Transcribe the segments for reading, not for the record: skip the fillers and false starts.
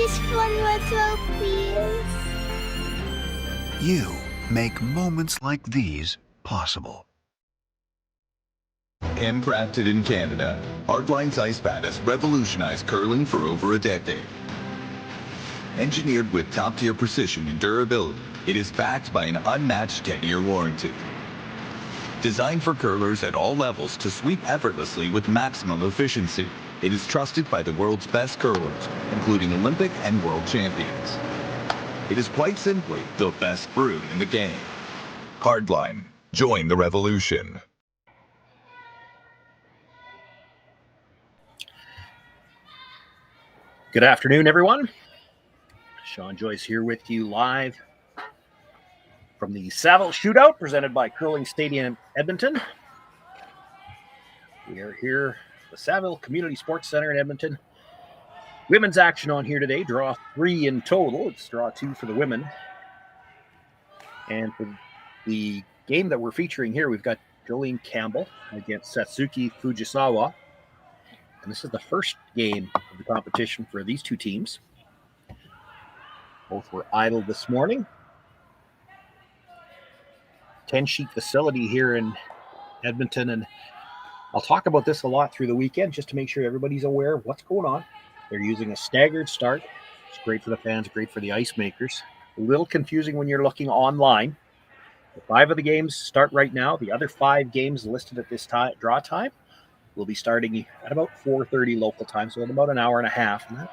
this fun retro, please? You make moments like these possible. Handcrafted in Canada, Hardline's ice pad has revolutionized curling for over a decade. Engineered with top-tier precision and durability, it is backed by an unmatched 10-year warranty. Designed for curlers at all levels to sweep effortlessly with maximum efficiency, it is trusted by the world's best curlers, including Olympic and world champions. It is quite simply the best brew in the game. Hardline. Join the revolution. Good afternoon, everyone. Shawn, Joyce here with you live from the Saville Shootout presented by Curling Stadium Edmonton. We are here at the Saville Community Sports Center in Edmonton. Women's action on here today. Draw 3 in total. It's draw 2 for the women. And for the game that we're featuring here, we've got Jolene Campbell against Satsuki Fujisawa. And this is the first game of the competition for these two teams. Both were idle this morning. 10-sheet facility here in Edmonton. And I'll talk about this a lot through the weekend just to make sure everybody's aware of what's going on. They're using a staggered start. It's great for the fans, great for the ice makers. A little confusing when you're looking online. The 5 of the games start right now. The other 5 games listed at this time, draw time, will be starting at about 4:30 local time, so in about an hour and a half. And that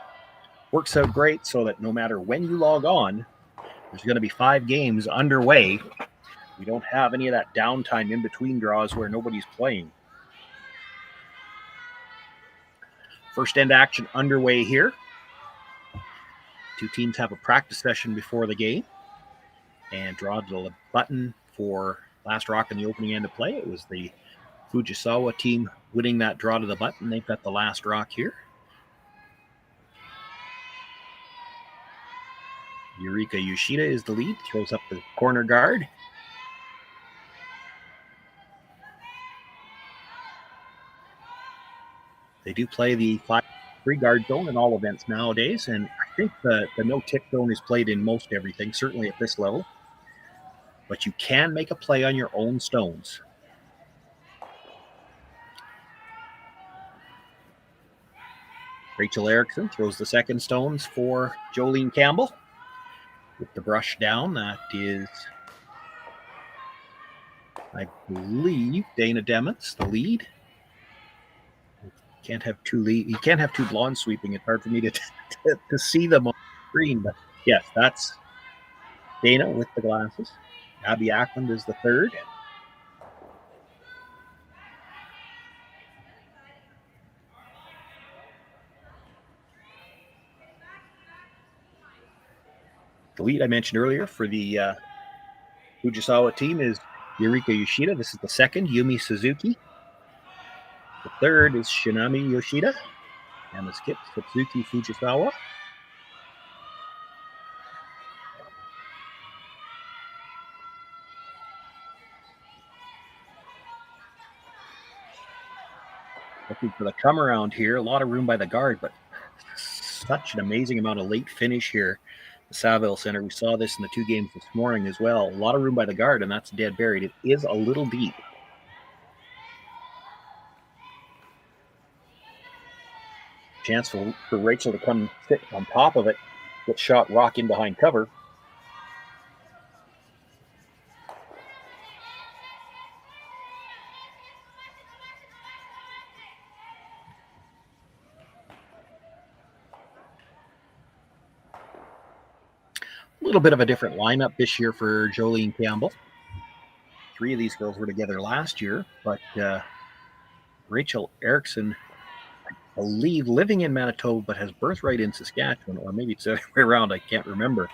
works out great so that no matter when you log on, there's going to be 5 games underway. We don't have any of that downtime in between draws where nobody's playing. First end action underway here. Two teams have a practice session before the game and draw the button for last rock in the opening end of play. It was the Fujisawa team winning that draw to the button. They've got the last rock here. Eureka Yoshida is the lead, throws up the corner guard. They do play the 5-3 guard zone in all events nowadays, and I think the no-tick zone is played in most everything, certainly at this level. But you can make a play on your own stones. Rachel Erickson throws the second stones for Jolene Campbell. With the brush down, that is, I believe, Dana Demons, the lead. Can't have two lead. You can't have two blondes sweeping. It's hard for me to see them on the screen. But yes, that's Dana with the glasses. Abby Ackland is the third. The lead I mentioned earlier for the Fujisawa team is Eureka Yoshida. This is the second, Yumi Suzuki. The third is Shinami Yoshida. And the skip, Satsuki Fujisawa. Looking for the come around here. A lot of room by the guard, but such an amazing amount of late finish here. The Saville Center. We saw this in the 2 games this morning as well. A lot of room by the guard, and that's dead buried. It is a little deep. Chance for Rachel to come sit on top of it. Get shot rock in behind cover. A little bit of a different lineup this year for Jolene Campbell. 3 of these girls were together last year, but Rachel Erickson, I believe, living in Manitoba, but has birthright in Saskatchewan, or maybe it's the other way around. I can't remember.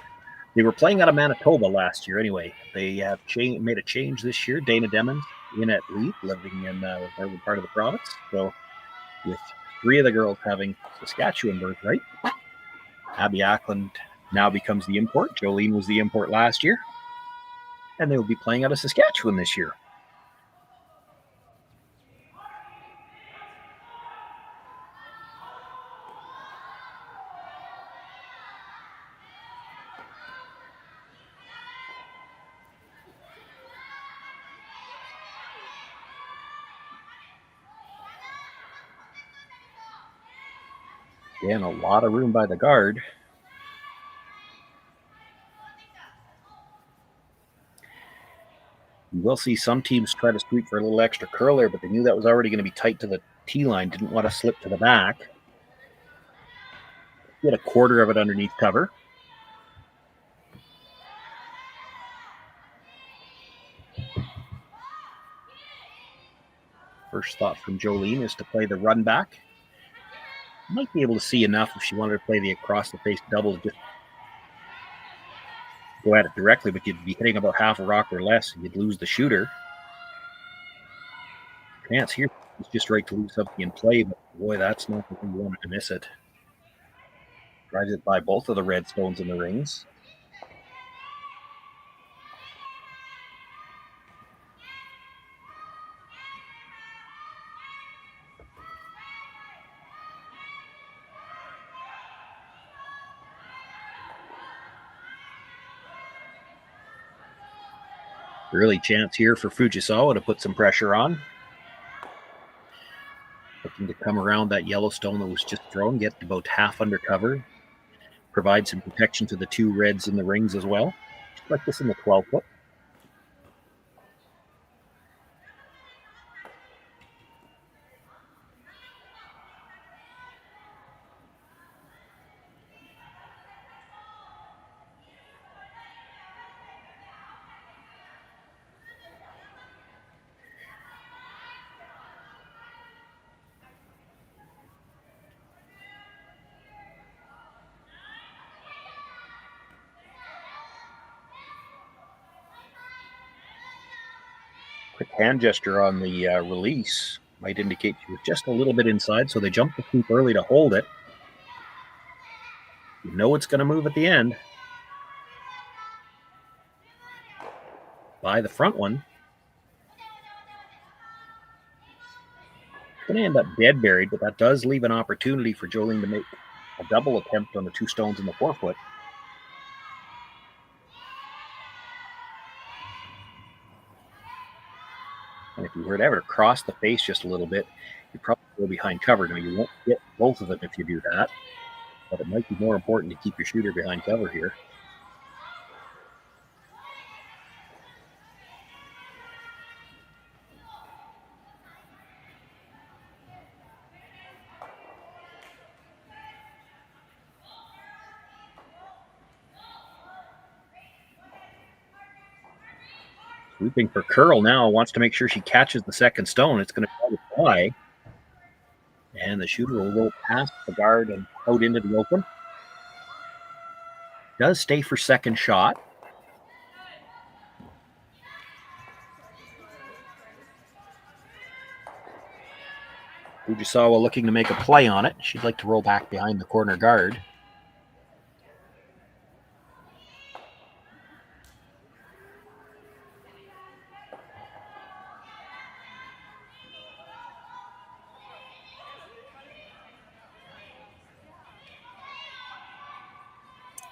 They were playing out of Manitoba last year anyway. They have made a change this year. Dana Demons in at lead, living in the northern part of the province. So with 3 of the girls having Saskatchewan birthright, Abby Ackland now becomes the import. Jolene was the import last year. And they will be playing out of Saskatchewan this year. Again, a lot of room by the guard. You will see some teams try to sweep for a little extra curl there, but they knew that was already going to be tight to the tee line. Didn't want to slip to the back. Get a quarter of it underneath cover. First thought from Jolene is to play the run back. Might be able to see enough if she wanted to play the across the face doubles. Just go at it directly, but you'd be hitting about half a rock or less, and you'd lose the shooter. Chance here is just right to lose something in play, but boy, that's not the thing you wanted to miss it. Drives it by both of the red stones in the rings. Early chance here for Fujisawa to put some pressure on. Looking to come around that yellow stone that was just thrown, get about half under cover. Provide some protection to the two reds in the rings as well. Just like this in the 12-foot. Quick hand gesture on the release might indicate she was just a little bit inside, so they jumped the hoop early to hold it. You know it's going to move at the end. By the front one. It's going to end up dead buried, but that does leave an opportunity for Jolene to make a double attempt on the two stones in the 4-foot. And if you were to ever cross the face just a little bit, you'd probably go behind cover. Now, you won't get both of them if you do that, but it might be more important to keep your shooter behind cover here. Sweeping for curl now, wants to make sure she catches the second stone. It's going to try to fly. And the shooter will roll past the guard and out into the open. Does stay for second shot. Fujisawa looking to make a play on it. She'd like to roll back behind the corner guard.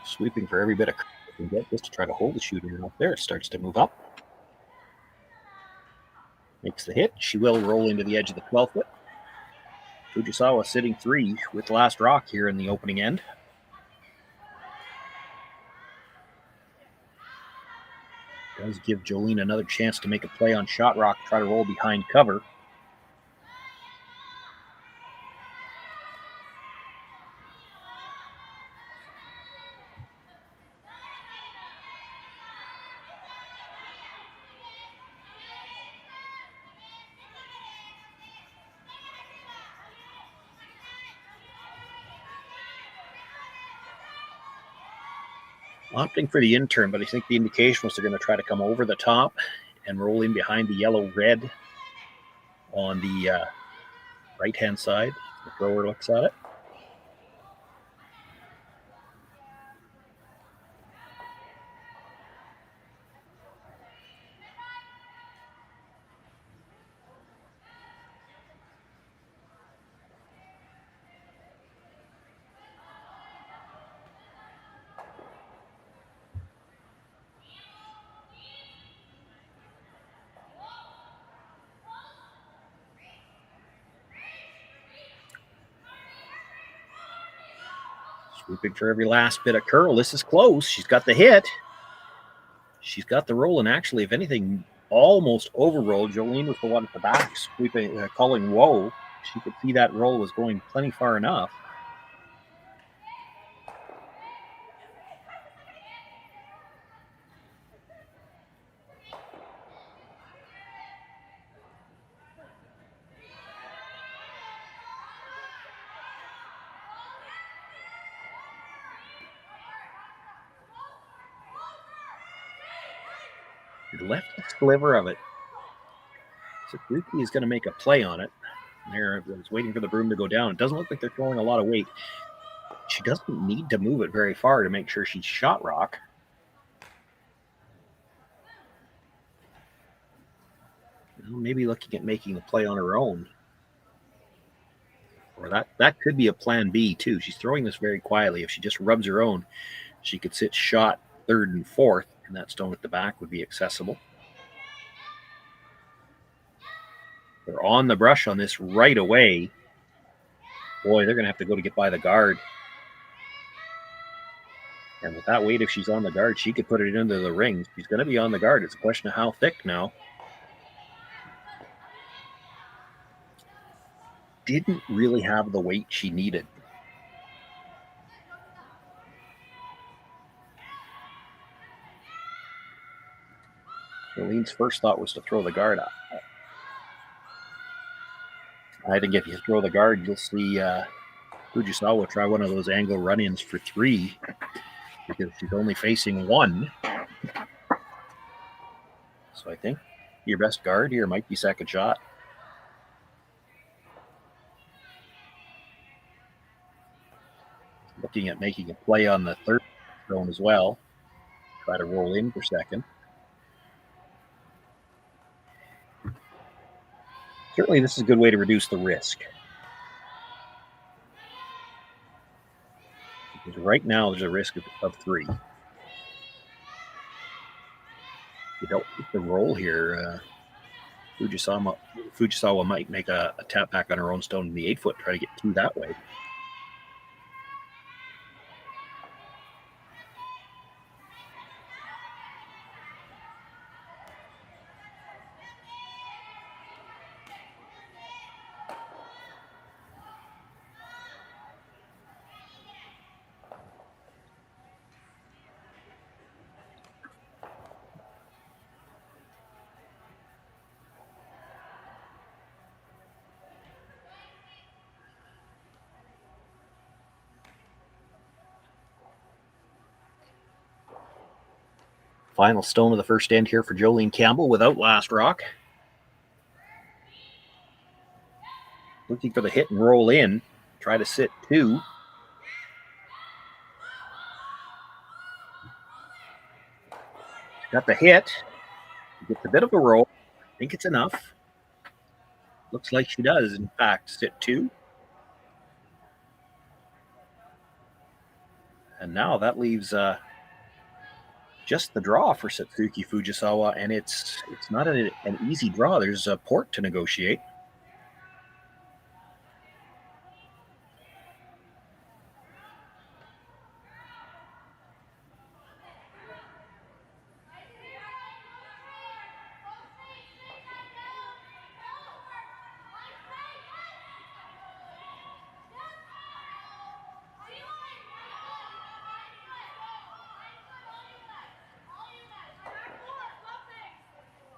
Sweeping for every bit of curl can get just to try to hold the shooter up there. It starts to move up. Makes the hit. She will roll into the edge of the 12-foot. Fujisawa sitting 3 with last rock here in the opening end. Does give Jolene another chance to make a play on shot rock, try to roll behind cover. Opting for the in-turn, but I think the indication was they're going to try to come over the top and roll in behind the yellow-red on the right-hand side. The thrower looks at it. Swooping for every last bit of curl. This is close. She's got the hit. She's got the roll, and actually, if anything, almost overrolled. Jolene was the one at the back, sweeping, calling whoa. She could see that roll was going plenty far enough. Left a sliver of it. Satsuki is going to make a play on it. There, I was waiting for the broom to go down. It doesn't look like they're throwing a lot of weight. She doesn't need to move it very far to make sure she's shot rock. Maybe looking at making a play on her own. Or that could be a plan B too. She's throwing this very quietly. If she just rubs her own, she could sit shot third and fourth, and that stone at the back would be accessible. They're on the brush on this right away. Boy, they're going to have to go to get by the guard. And with that weight, if she's on the guard, she could put it into the ring. She's going to be on the guard. It's a question of how thick now. Didn't really have the weight she needed. Jolene's first thought was to throw the guard up. I think if you throw the guard, you'll see Fujisawa try one of those angle run-ins for 3 because she's only facing 1. So I think your best guard here might be second shot. Looking at making a play on the third stone as well. Try to roll in for second. Certainly, this is a good way to reduce the risk. Because right now, there's a risk of 3. You don't get the roll here. Fujisawa might make a tap back on her own stone in the 8-foot, try to get 2 that way. Final stone of the first end here for Jolene Campbell without last rock. Looking for the hit and roll in. Try to sit 2. Got the hit. Gets a bit of a roll. I think it's enough. Looks like she does, in fact, sit 2. And now that leaves just the draw for Satsuki Fujisawa, and it's not an easy draw. There's a port to negotiate.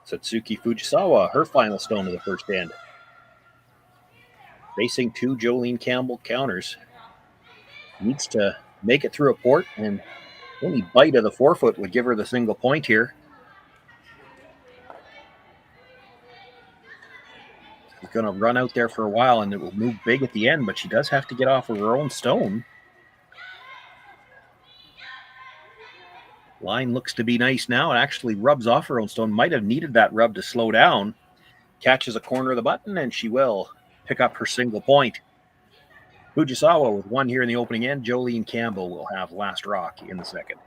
Satsuki Fujisawa, her final stone of the first end. Facing 2 Jolene Campbell counters. Needs to make it through a port, and any bite of the 4-foot would give her the single point here. She's going to run out there for a while, and it will move big at the end, but she does have to get off of her own stone. Line looks to be nice now. It actually rubs off her own stone. Might have needed that rub to slow down. Catches a corner of the button, and she will pick up her single point. Fujisawa with 1 here in the opening end. Jolene Campbell will have last rock in the second.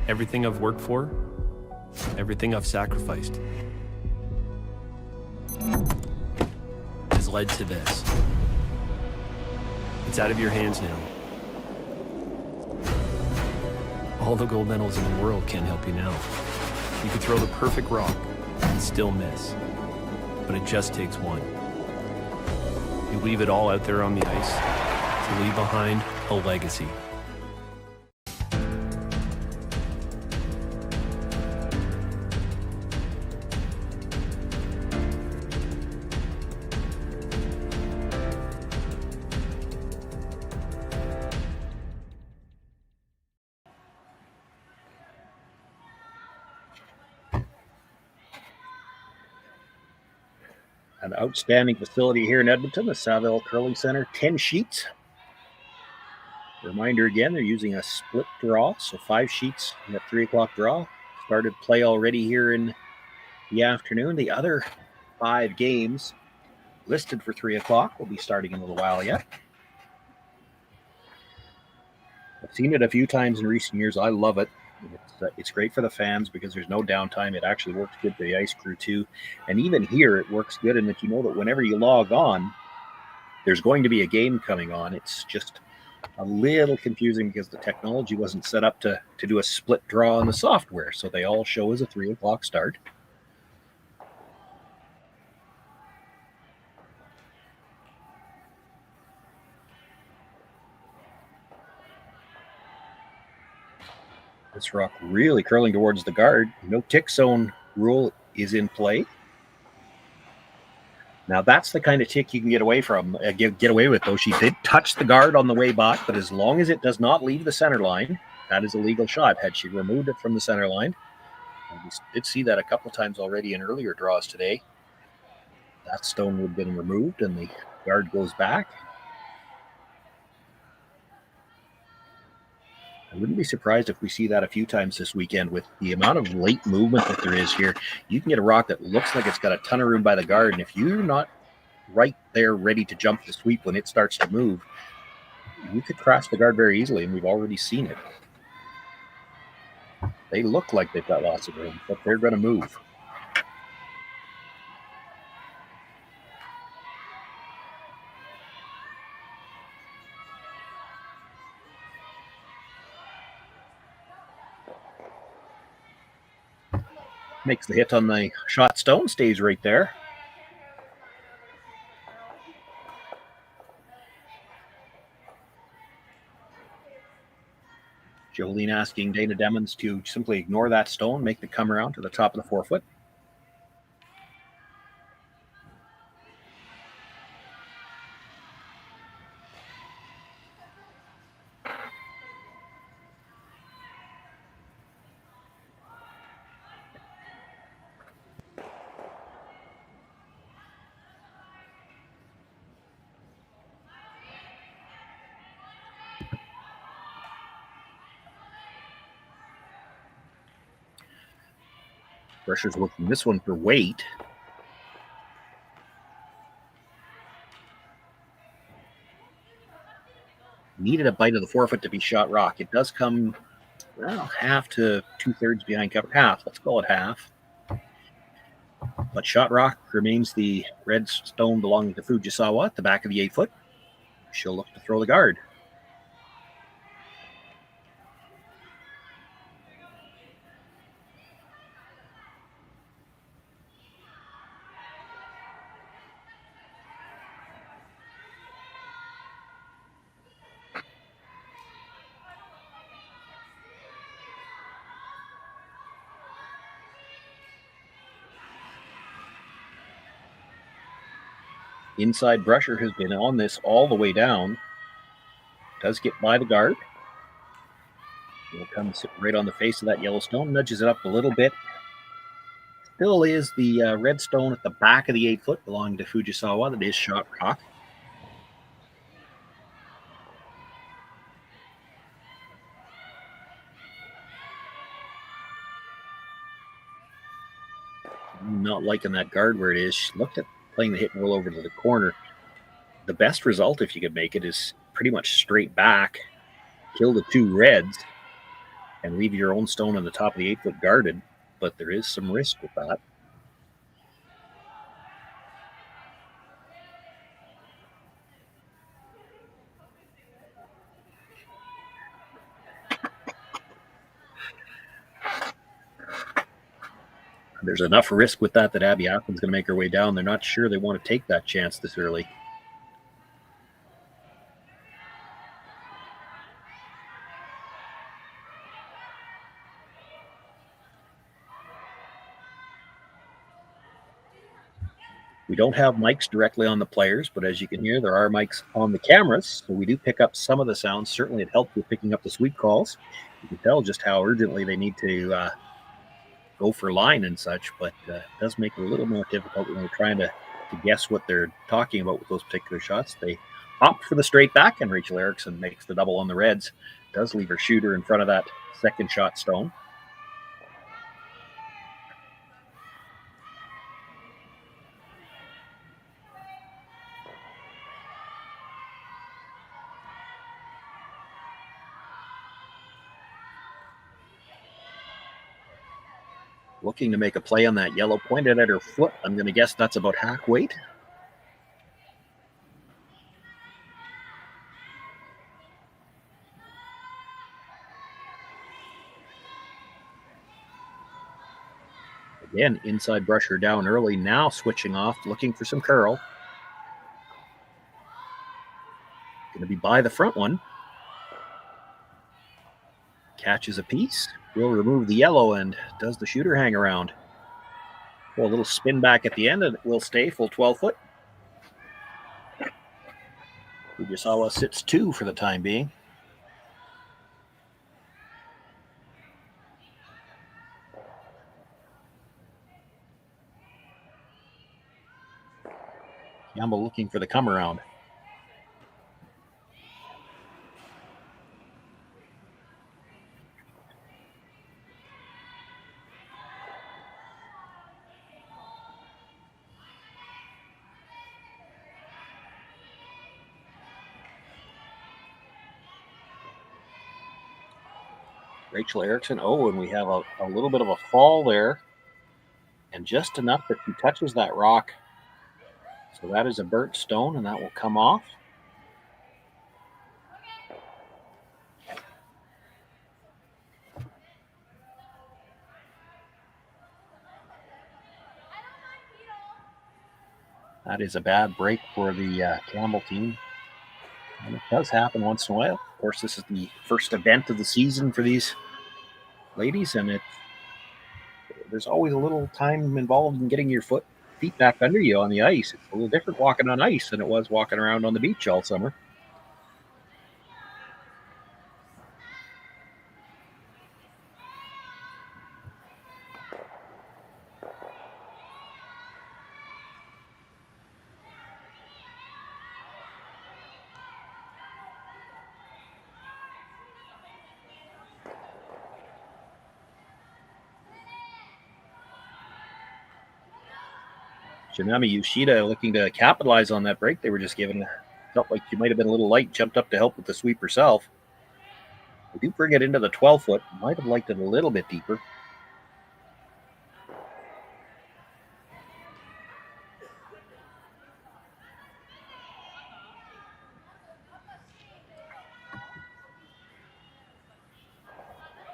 Everything I've worked for, everything I've sacrificed has led to this. It's out of your hands now. All the gold medals in the world can't help you now. You could throw the perfect rock and still miss. But it just takes one. You leave it all out there on the ice to leave behind a legacy. An outstanding facility here in Edmonton, the Saville Curling Center, 10 sheets. Reminder again, they're using a split draw, so 5 sheets in a 3 o'clock draw. Started play already here in the afternoon. The other 5 games listed for 3 o'clock will be starting in a little while yet. I've seen it a few times in recent years. I love it. It's great for the fans because there's no downtime. It actually works good for the ice crew too. And even here, it works good in that you know that whenever you log on, there's going to be a game coming on. It's just a little confusing because the technology wasn't set up to do a split draw on the software. So they all show as a 3 o'clock start. This rock really curling towards the guard. No tick zone rule is in play. Now that's the kind of tick you can get away from. Get away with, though. She did touch the guard on the way back, but as long as it does not leave the center line, that is a legal shot. Had she removed it from the center line, and we did see that a couple of times already in earlier draws today. That stone would have been removed, and the guard goes back. I wouldn't be surprised if we see that a few times this weekend with the amount of late movement that there is here. You can get a rock that looks like it's got a ton of room by the guard, and if you're not right there ready to jump the sweep when it starts to move, you could crash the guard very easily, and we've already seen it. They look like they've got lots of room, but they're going to move. Makes the hit on the shot stone, stays right there. Jolene asking Dana Demons to simply ignore that stone, make the come around to the top of the 4 foot. Pressure's working this one for weight. Needed a bite of the 4 foot to be shot rock. It does come, well, half to 2/3 behind cover. Half, let's call it half. But shot rock remains the red stone belonging to Fujisawa at the back of the 8 foot. She'll look to throw the guard. Inside Brusher has been on this all the way down. Does get by the guard. Will come sit right on the face of that yellow stone. Nudges it up a little bit. Still is the red stone at the back of the 8 foot belonging to Fujisawa that is shot rock. Not liking that guard where it is. She looked at playing the hit and roll over to the corner. The best result, if you could make it, is pretty much straight back, kill the 2 reds, and leave your own stone on the top of the 8 foot guarded. But there is some risk with that. There's enough risk with that Abby Ackland's going to make her way down. They're not sure they want to take that chance this early. We don't have mics directly on the players, but as you can hear, there are mics on the cameras, so we do pick up some of the sounds. Certainly it helped with picking up the sweep calls. You can tell just how urgently they need to go for line and such, but it does make it a little more difficult when we're trying to guess what they're talking about with those particular shots. They opt for the straight back, and Rachel Erickson makes the double on the Reds. Does leave her shooter in front of that second shot stone. Looking to make a play on that yellow, pointed at her foot. I'm going to guess that's about hack weight. Again, inside brush her down early. Now switching off, looking for some curl. Going to be by the front one. Catches a piece. Will remove the yellow, and does the shooter hang around? Well, a little spin back at the end, and it will stay full 12 foot. Fujisawa sits 2 for the time being. Campbell looking for the come around. Rachel Erickson. Oh, and we have a little bit of a fall there. And just enough that she touches that rock. So that is a burnt stone, and that will come off. That is a bad break for the Campbell team. And it does happen once in a while. Of course, this is the first event of the season for these ladies, and there's always a little time involved in getting your feet back under you on the ice. It's a little different walking on ice than it was walking around on the beach all summer. Kitami Yoshida looking to capitalize on that break they were just given. Felt like she might have been a little light, jumped up to help with the sweep herself. We do bring it into the 12 foot. Might have liked it a little bit deeper.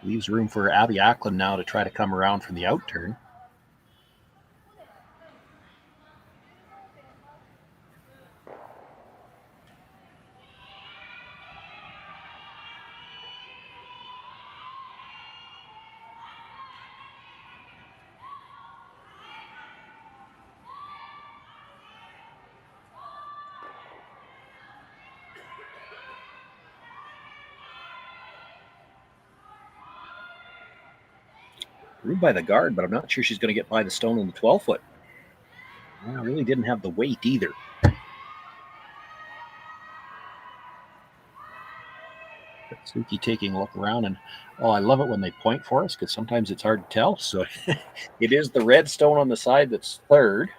Leaves room for Abby Ackland now to try to come around from the out turn. Through by the guard, but I'm not sure she's going to get by the stone in the 12 foot. Well, really didn't have the weight either. Satsuki taking a look around, and I love it when they point for us because sometimes it's hard to tell. So it is the red stone on the side that's third.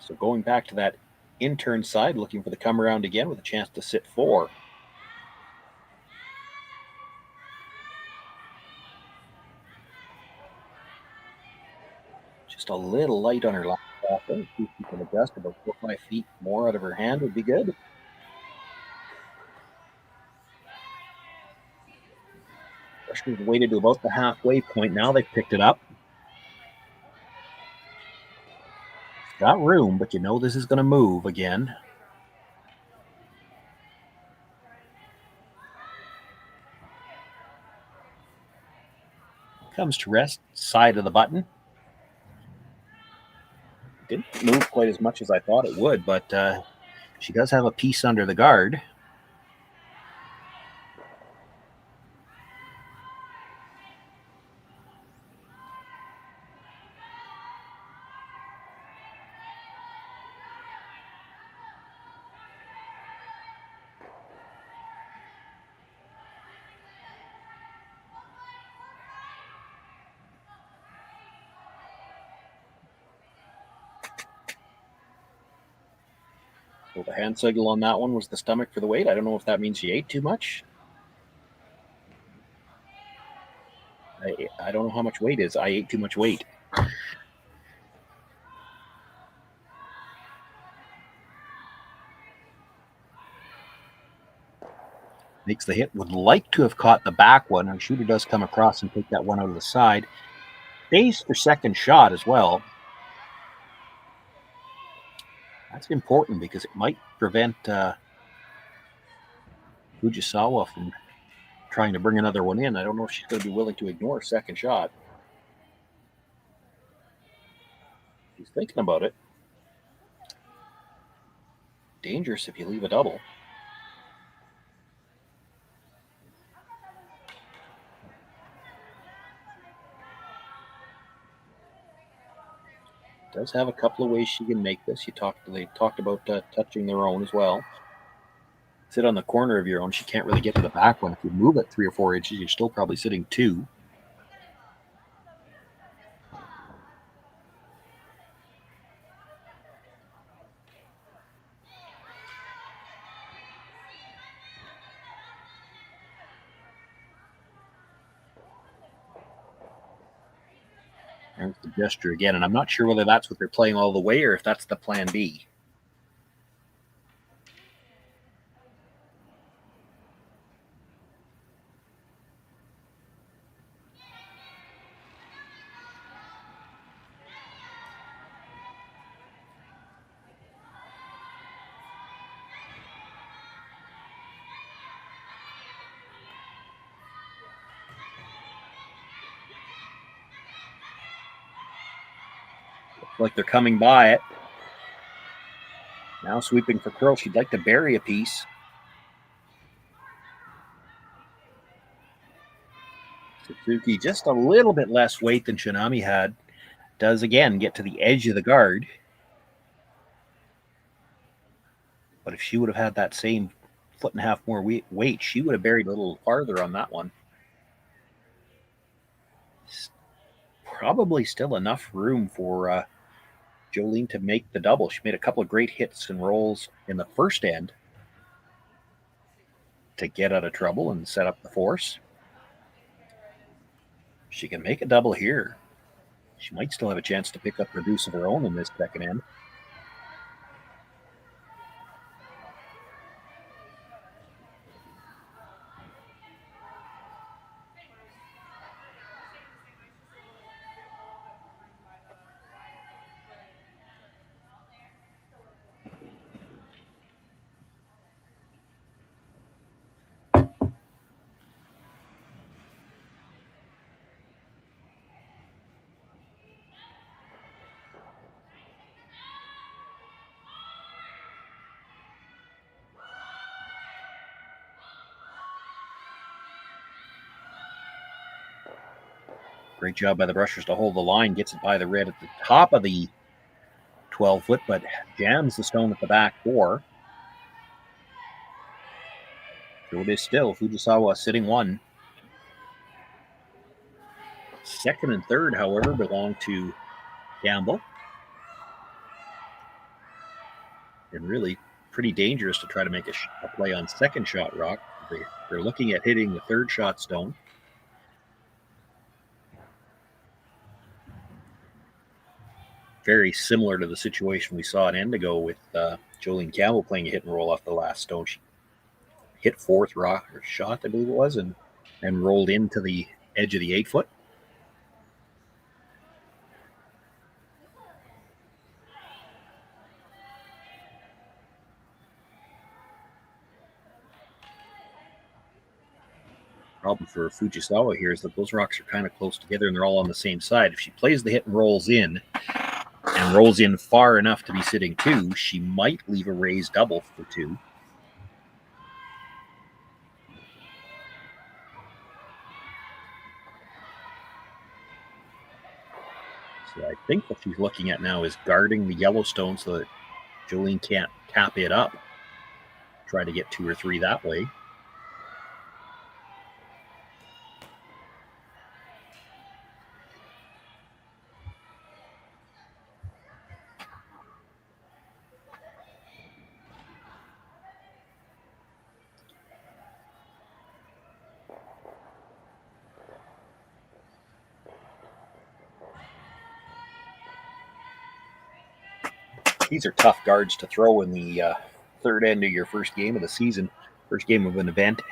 So going back to that in-turn side, looking for the come around again with a chance to sit 4. just a little light on her last shot. If she can adjust about 4 or 5 feet more out of her hand would be good. Brushers waited to about the halfway point. Now they've picked it up. Got room, but you know this is going to move again. Comes to rest, side of the button. Didn't move quite as much as I thought it would, but she does have a piece under the guard. So the hand signal on that one was the stomach for the weight. I don't know if that means she ate too much. I don't know how much weight is. I ate too much weight. Makes the hit. Would like to have caught the back one. Our shooter does come across and take that one out of the side. Stays for second shot as well. That's important because it might prevent Fujisawa from trying to bring another one in. I don't know if she's going to be willing to ignore a second shot. She's thinking about it. Dangerous if you leave a double. Does have a couple of ways she can make this. They talked about touching their own as well. Sit on the corner of your own. She can't really get to the back one. If you move it 3 or 4 inches, you're still probably sitting 2. There's the gesture again, and I'm not sure whether that's what they're playing all the way or if that's the plan B. Like they're coming by it. Now sweeping for curl. She'd like to bury a piece. Satsuki just a little bit less weight than Shinami had. Does again get to the edge of the guard. But if she would have had that same 1.5 foot more weight, she would have buried a little farther on that one. Probably still enough room for Jolene to make the double. She made a couple of great hits and rolls in the first end to get out of trouble and set up the force. She can make a double here. She might still have a chance to pick up the deuce of her own in this second end. Great job by the brushers to hold the line. Gets it by the red at the top of the 12-foot, but jams the stone at the back 4. So it is still Fujisawa sitting 1. Second and third, however, belong to Campbell. And really pretty dangerous to try to make a play on second shot rock. They're looking at hitting the third shot stone. very similar to the situation we saw an end ago with Jolene Campbell playing a hit and roll off the last stone. She hit fourth rock or shot, I believe it was, and rolled into the edge of the 8-foot. Problem for Fujisawa here is that those rocks are kind of close together and they're all on the same side. If she plays the hit and rolls in far enough to be sitting 2, she might leave a raised double for 2. So I think what she's looking at now is guarding the Yellowstone so that Jolene can't tap it up. Try to get 2 or 3 that way. These are tough guards to throw in the third end of your first game of the season, first game of an event.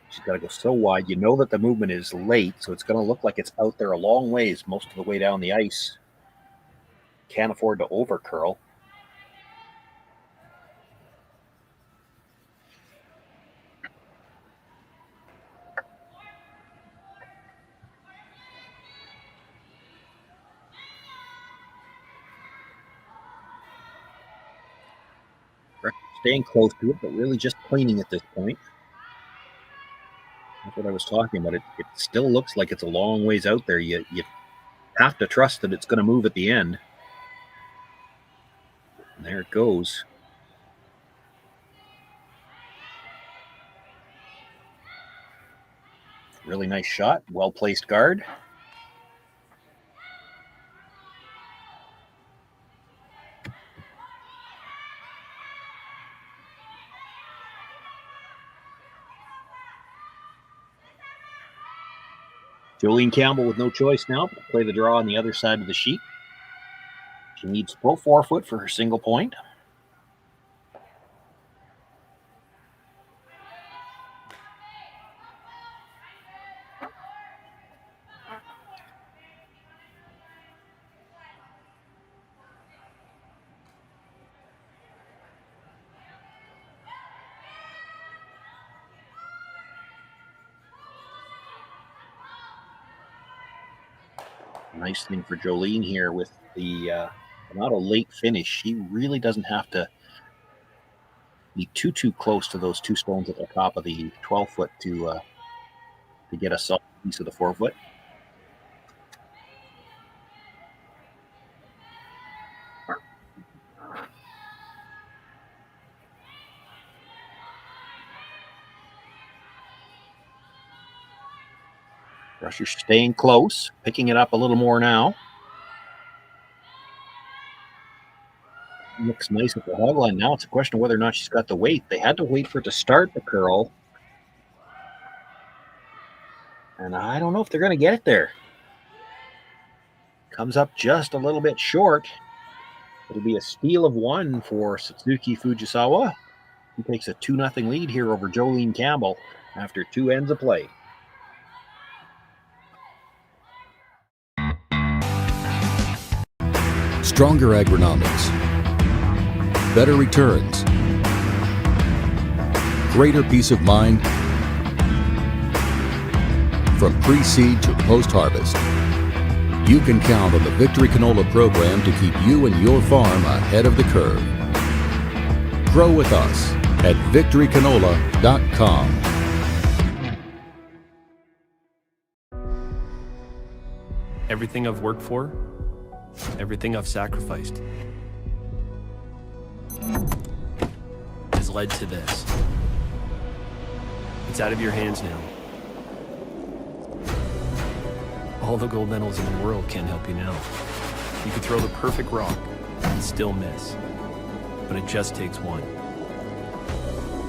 She's got to go so wide. You know that the movement is late, so it's going to look like it's out there a long ways, most of the way down the ice. Can't afford to over curl. Staying close to it, but really just cleaning at this point. That's what I was talking about. It still looks like it's a long ways out there. You have to trust that it's going to move at the end. And there it goes. Really nice shot. Well-placed guard. Jolene Campbell with no choice now, but play the draw on the other side of the sheet. She needs full 4-foot for her single point. Nice thing for Jolene here with the not a late finish. She really doesn't have to be too close to those 2 stones at the top of the 12-foot to get a solid piece of the 4-foot. Rusher's staying close, picking it up a little more now. Looks nice at the hog line. Now it's a question of whether or not she's got the weight. They had to wait for it to start the curl. And I don't know if they're going to get it there. Comes up just a little bit short. It'll be a steal of 1 for Satsuki Fujisawa. He takes a 2-0 lead here over Jolene Campbell after 2 ends of play. Stronger agronomics, better returns, greater peace of mind from pre-seed to post-harvest. You can count on the Victory Canola program to keep you and your farm ahead of the curve. Grow with us at victorycanola.com. Everything I've worked for, everything I've sacrificed has led to this. It's out of your hands now. All the gold medals in the world can't help you now. You could throw the perfect rock and still miss, but it just takes one.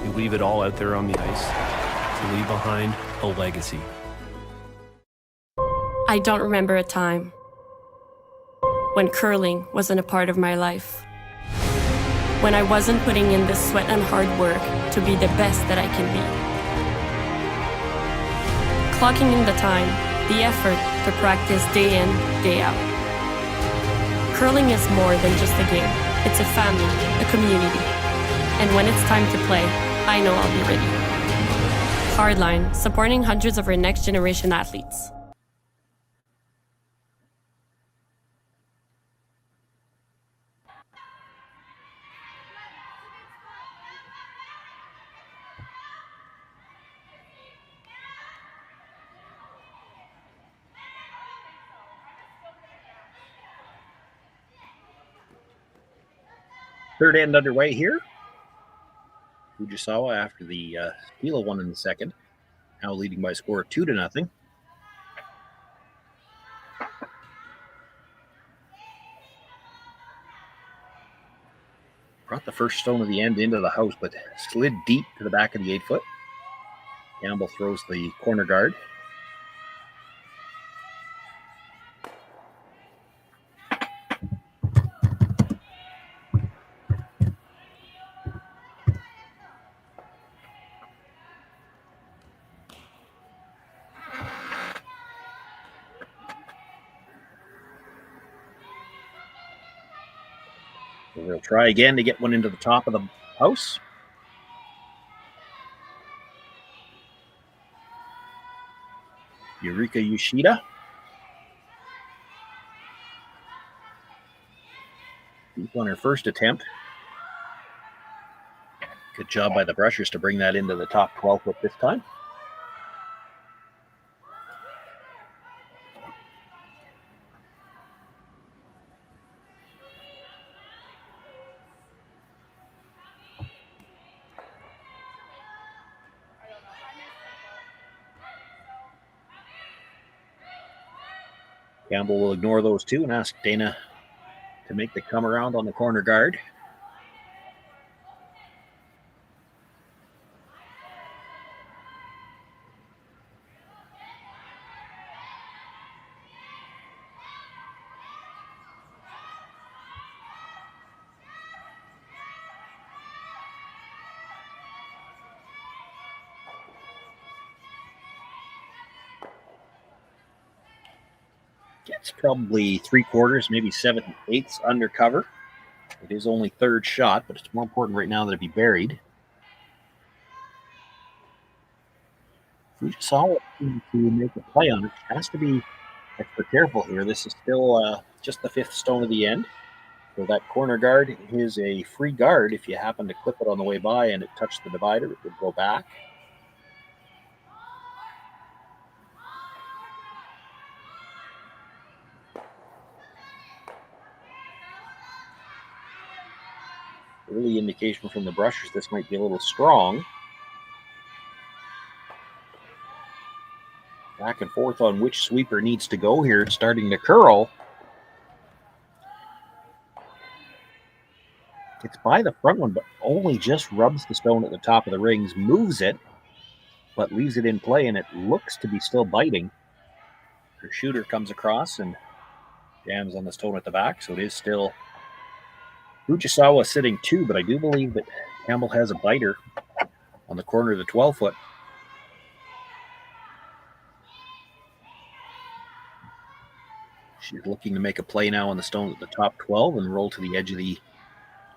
You leave it all out there on the ice to leave behind a legacy. I don't remember a time when curling wasn't a part of my life. When I wasn't putting in the sweat and hard work to be the best that I can be. Clocking in the time, the effort to practice day in, day out. Curling is more than just a game. It's a family, a community. And when it's time to play, I know I'll be ready. Hardline, supporting hundreds of our next generation athletes. Third end underway here. Fujisawa after the steal of one in the second. Now leading by a score of 2-0. Brought the first stone of the end into the house, but slid deep to the back of the 8-foot. Campbell throws the corner guard. We'll try again to get one into the top of the house. Eureka Yoshida. Deep on her first attempt. Good job by the Brushers to bring that into the top 12-foot this time. Campbell will ignore those two and ask Dana to make the come around on the corner guard. It's probably 3/4, maybe 7/8 under cover. It is only third shot, but it's more important right now that it be buried. Fujisawa to make a play on it. Has to be extra careful here. This is still just the 5th stone of the end. So that corner guard is a free guard. If you happen to clip it on the way by and it touched the divider, it would go back. Early indication from the Brushers this might be a little strong. Back and forth on which sweeper needs to go here. It's starting to curl. It's by the front one, but only just rubs the stone at the top of the rings, moves it, but leaves it in play, and it looks to be still biting. Her shooter comes across and jams on the stone at the back, so it is still Fujisawa sitting 2, but I do believe that Campbell has a biter on the corner of the 12-foot. She's looking to make a play now on the stone at the top 12 and roll to the edge of the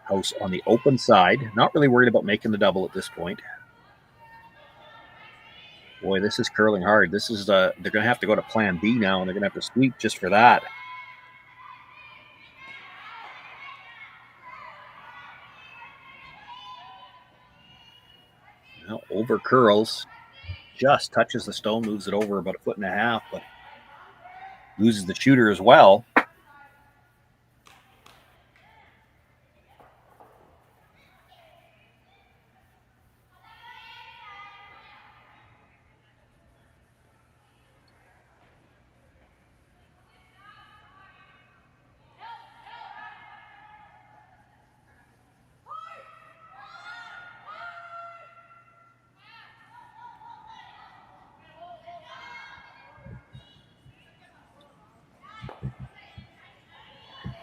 house on the open side. Not really worried about making the double at this point. Boy, this is curling hard. This is they're going to have to go to plan B now, and they're going to have to sweep just for that. Now over curls, just touches the stone, moves it over about 1.5 feet, but loses the shooter as well.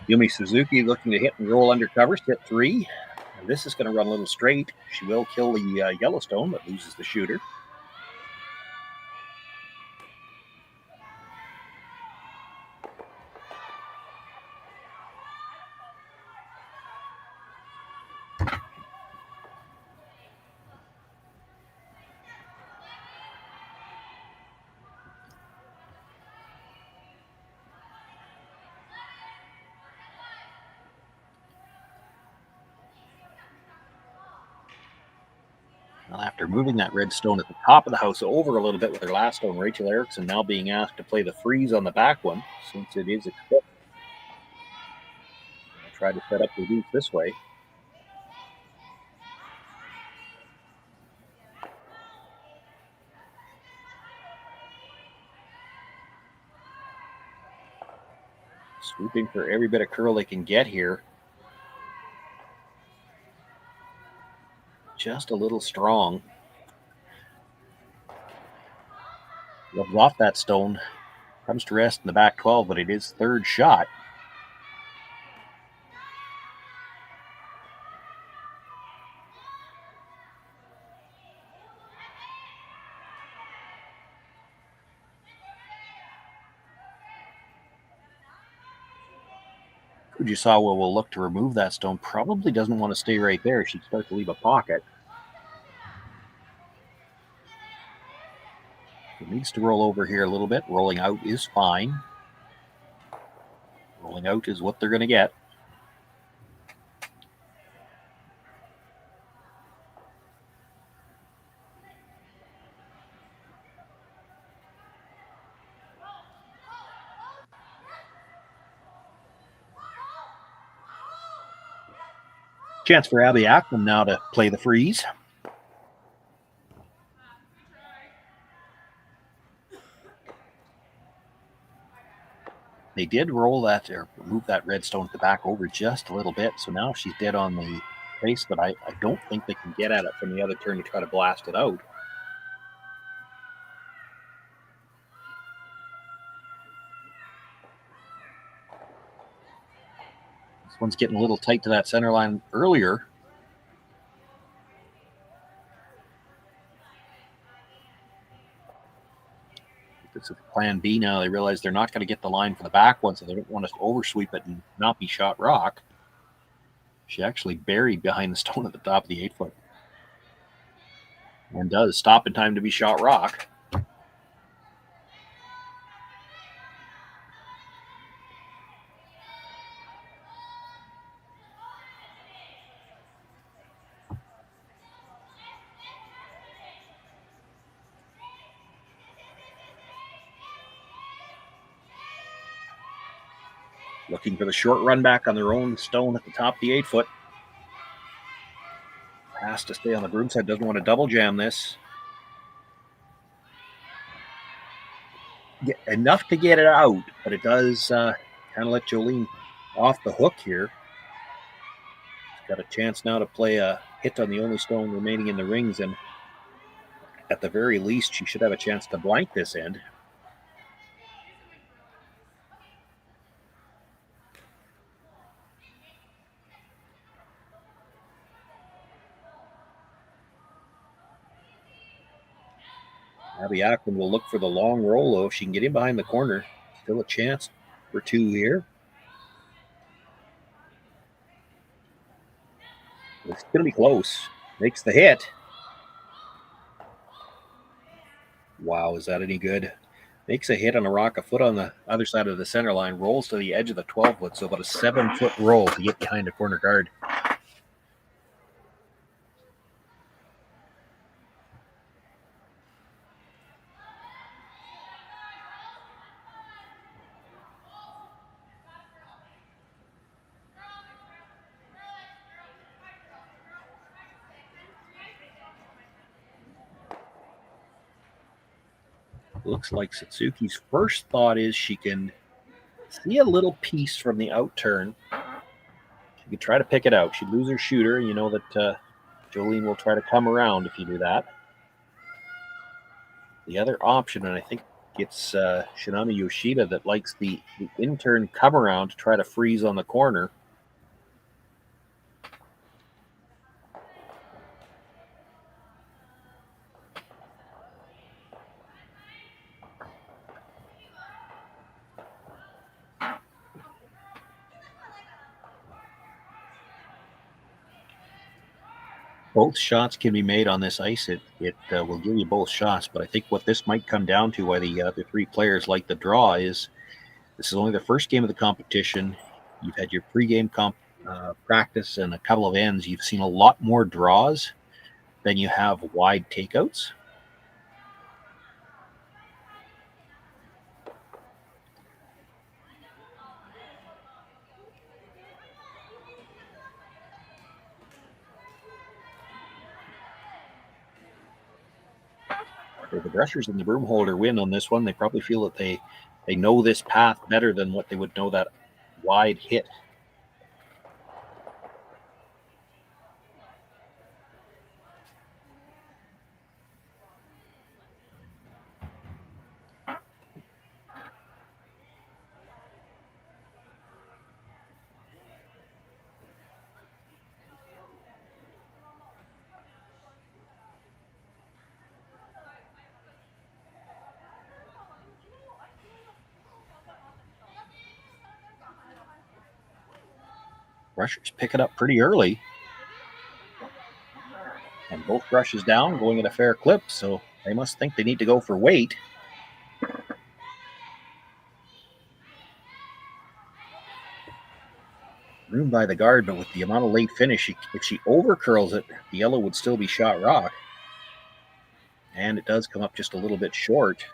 Yumi Suzuki looking to hit and roll undercover, set 3. And this is going to run a little straight. She will kill the Yellowstone, but loses the shooter. Well, after moving that red stone at the top of the house over a little bit with her last stone, Rachel Erickson now being asked to play the freeze on the back one since it is equipped. I'll try to set up the roof this way. Swooping for every bit of curl they can get here. Just a little strong. Rubs off that stone. Comes to rest in the back 12, but it is third shot. Fujisawa will look to remove that stone. Probably doesn't want to stay right there. She'd start to leave a pocket. It needs to roll over here a little bit. Rolling out is fine. Rolling out is what they're going to get. Chance for Abby Ackman now to play the freeze. They did roll that or move that red stone at the back over just a little bit, so now she's dead on the face, but I don't think they can get at it from the other turn to try to blast it out. This one's getting a little tight to that center line earlier. This is plan B now. They realize they're not going to get the line for the back one, so they don't want to oversweep it and not be shot rock. She actually buried behind the stone at the top of the 8-foot. And does stop in time to be shot rock. Looking for the short run back on their own stone at the top of the 8-foot. Has to stay on the broom side. Doesn't want to double jam this. Enough to get it out, but it does kind of let Jolene off the hook here. She's got a chance now to play a hit on the only stone remaining in the rings, and at the very least, she should have a chance to blank this end. Abby Ackman will look for the long roll, though. If she can get in behind the corner, still a chance for 2 here. It's going to be close. Makes the hit. Wow, is that any good? Makes a hit on a rock, a foot on the other side of the center line, rolls to the edge of the 12-foot, so about a 7-foot roll to get behind the corner guard. Looks like Satsuki's first thought is she can see a little piece from the out turn. She could try to pick it out. She'd lose her shooter. You know that Jolene will try to come around if you do that. The other option, and I think It's Shinami Yoshida that likes the intern come around to try to freeze on the corner. Both shots can be made on this ice. It will give you both shots, but I think what this might come down to, why the other three players like the draw, is this is only the first game of the competition. You've had your pregame practice and a couple of ends. You've seen a lot more draws than you have wide takeouts. So the Brushers and the Broom Holder win on this one. They probably feel that they know this path better than what they would know that wide hit. Brushers pick it up pretty early. And both brushes down, going at a fair clip, so they must think they need to go for weight. Room by the guard, but with the amount of late finish, if she overcurls it, the yellow would still be shot rock. And it does come up just a little bit short.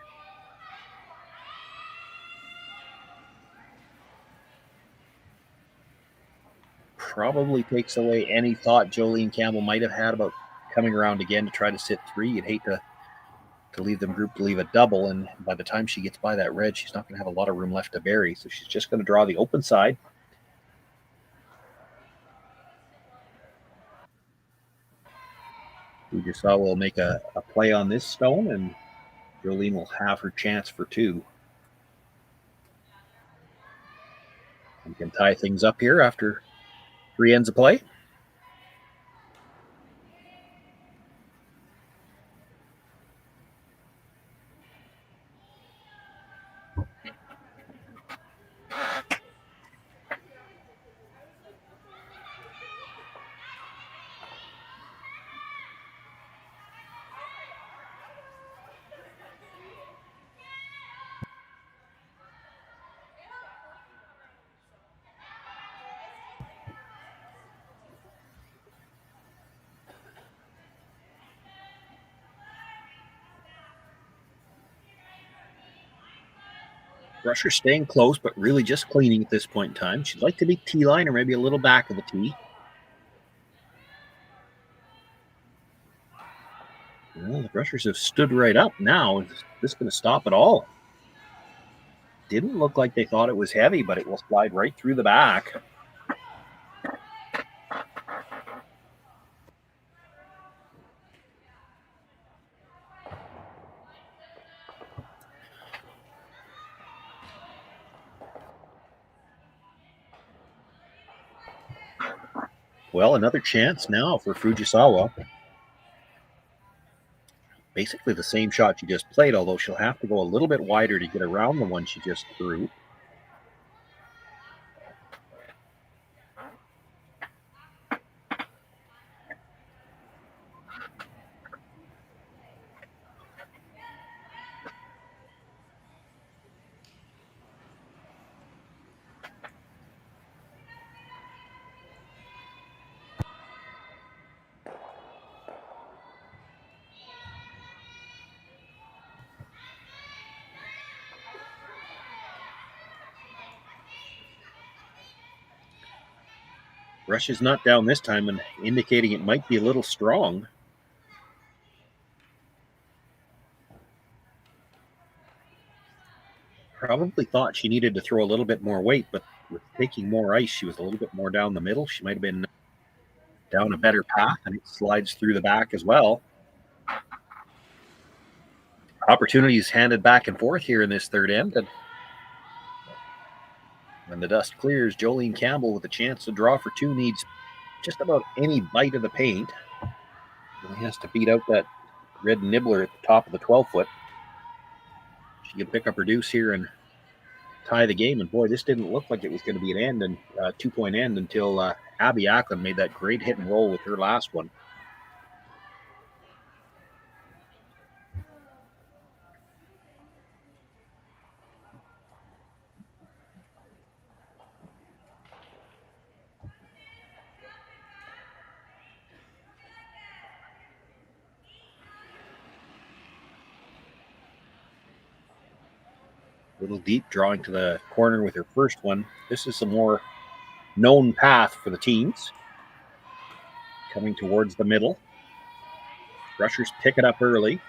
Probably takes away any thought Jolene Campbell might have had about coming around again to try to sit three. You'd hate to leave them grouped to leave a double, and by the time she gets by that red, she's not going to have a lot of room left to bury, so she's just going to draw the open side. Fujisawa will make a play on this stone, and Jolene will have her chance for two. And can tie things up here after 3 ends of play. Brusher staying close, but really just cleaning at this point in time. She'd like to be T-line or maybe a little back of the tee. Well, the Brushers have stood right up now. Is this going to stop at all? Didn't look like they thought it was heavy, but it will slide right through the back. Well, another chance now for Fujisawa. Basically the same shot she just played, although she'll have to go a little bit wider to get around the one she just threw. Brush is not down this time, and indicating it might be a little strong. Probably thought she needed to throw a little bit more weight, but with taking more ice, she was a little bit more down the middle. She might have been down a better path, and it slides through the back as well. Opportunities handed back and forth here in this third end. And when the dust clears, Jolene Campbell with a chance to draw for two needs just about any bite of the paint. And he has to beat out that red nibbler at the top of the 12-foot. She can pick up her deuce here and tie the game. And boy, this didn't look like it was going to be an end and 2-point end until Abby Ackland made that great hit and roll with her last one. Little deep, drawing to the corner with her first one. This is a more known path for the teams. Coming towards the middle. Rushers pick it up early.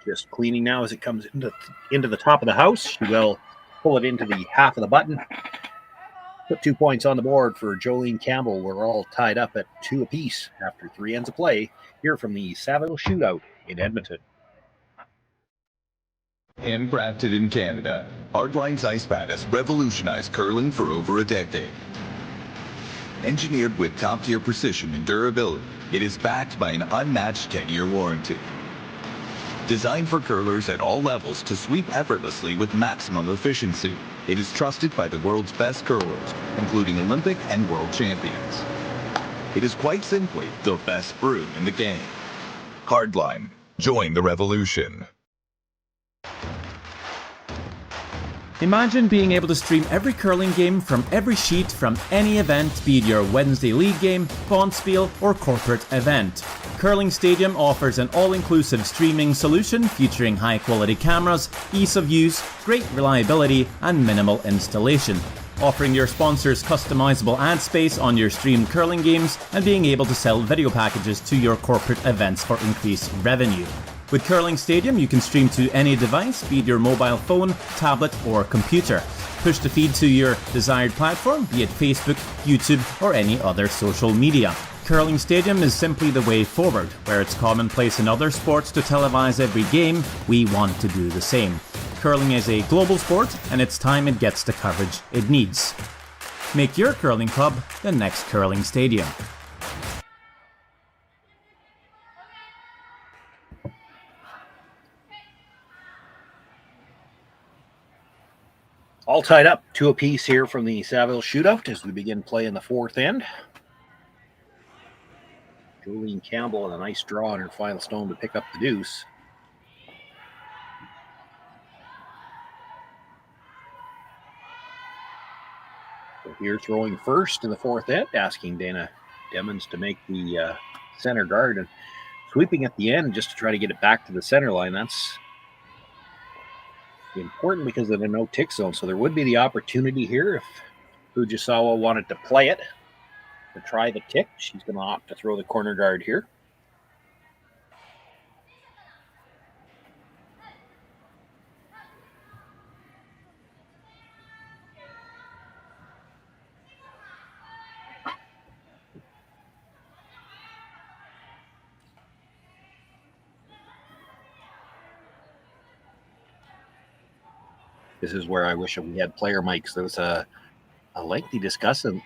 Just cleaning now as it comes into the top of the house. She will pull it into the half of the button. Put 2 points on the board for Jolene Campbell. We're all tied up at 2 apiece after 3 ends of play here from the Saville Shootout in Edmonton. Handcrafted in Canada, Hardlines Ice Pad has revolutionized curling for over a decade. Engineered with top-tier precision and durability, it is backed by an unmatched 10-year warranty. Designed for curlers at all levels to sweep effortlessly with maximum efficiency, it is trusted by the world's best curlers, including Olympic and world champions. It is quite simply the best brew in the game. Hardline. Join the revolution. Imagine being able to stream every curling game from every sheet from any event, be it your Wednesday league game, bonspiel, or corporate event. Curling Stadium offers an all-inclusive streaming solution featuring high-quality cameras, ease of use, great reliability, and minimal installation. Offering your sponsors customizable ad space on your streamed curling games and being able to sell video packages to your corporate events for increased revenue. With Curling Stadium, you can stream to any device, be it your mobile phone, tablet, or computer. Push the feed to your desired platform, be it Facebook, YouTube, or any other social media. Curling Stadium is simply the way forward. Where it's commonplace in other sports to televise every game, we want to do the same. Curling is a global sport, and it's time it gets the coverage it needs. Make your curling club the next Curling Stadium. All tied up, 2 apiece here from the Saville Shootout as we begin play in the 4th end. Jolene Campbell with a nice draw on her final stone to pick up the deuce. So here throwing first in the 4th end, asking Dana Demmons to make the center guard and sweeping at the end just to try to get it back to the center line. That's important because of the no tick zone. So there would be the opportunity here if Fujisawa wanted to play it to try the tick. She's going to opt to throw the corner guard here. This is where I wish we had player mics. There was a lengthy discussion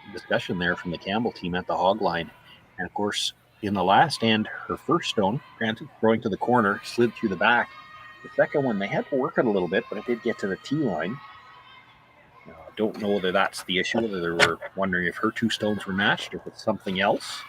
there from the Campbell team at the hog line. And of course, in the last end, her first stone, granted, throwing to the corner, slid through the back. The second one, they had to work it a little bit, but it did get to the tee line. Don't know whether that's the issue, whether they were wondering if her 2 stones were matched or if it's something else.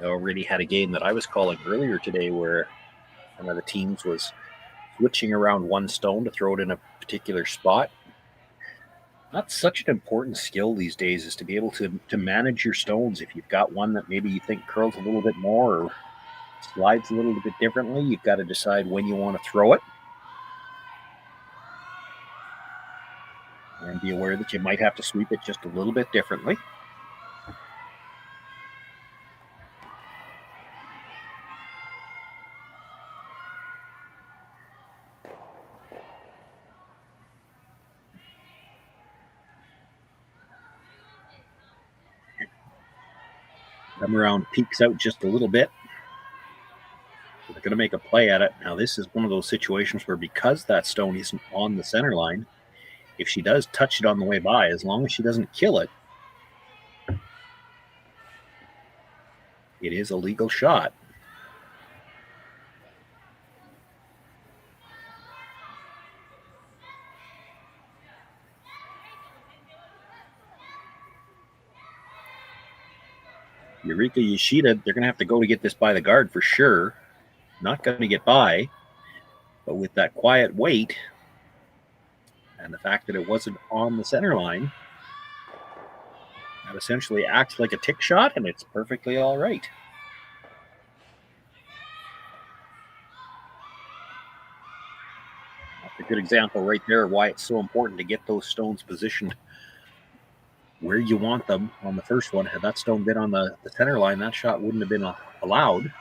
I already had a game that I was calling earlier today where one of the teams was switching around 1 stone to throw it in a particular spot. Not such an important skill these days is to be able to manage your stones. If you've got one that maybe you think curls a little bit more or slides a little bit differently, you've got to decide when you want to throw it. And be aware that you might have to sweep it just a little bit differently. Come around, peeks out just a little bit. So they're going to make a play at it. Now, this is one of those situations where because that stone isn't on the center line, if she does touch it on the way by, as long as she doesn't kill it, it is a legal shot. Eureka Yoshida, they're going to have to go to get this by the guard for sure. Not going to get by, but with that quiet wait and the fact that it wasn't on the center line, that essentially acts like a tick shot, and it's perfectly all right. That's a good example right there of why it's so important to get those stones positioned where you want them on the first one. Had that stone been on the center line, that shot wouldn't have been allowed.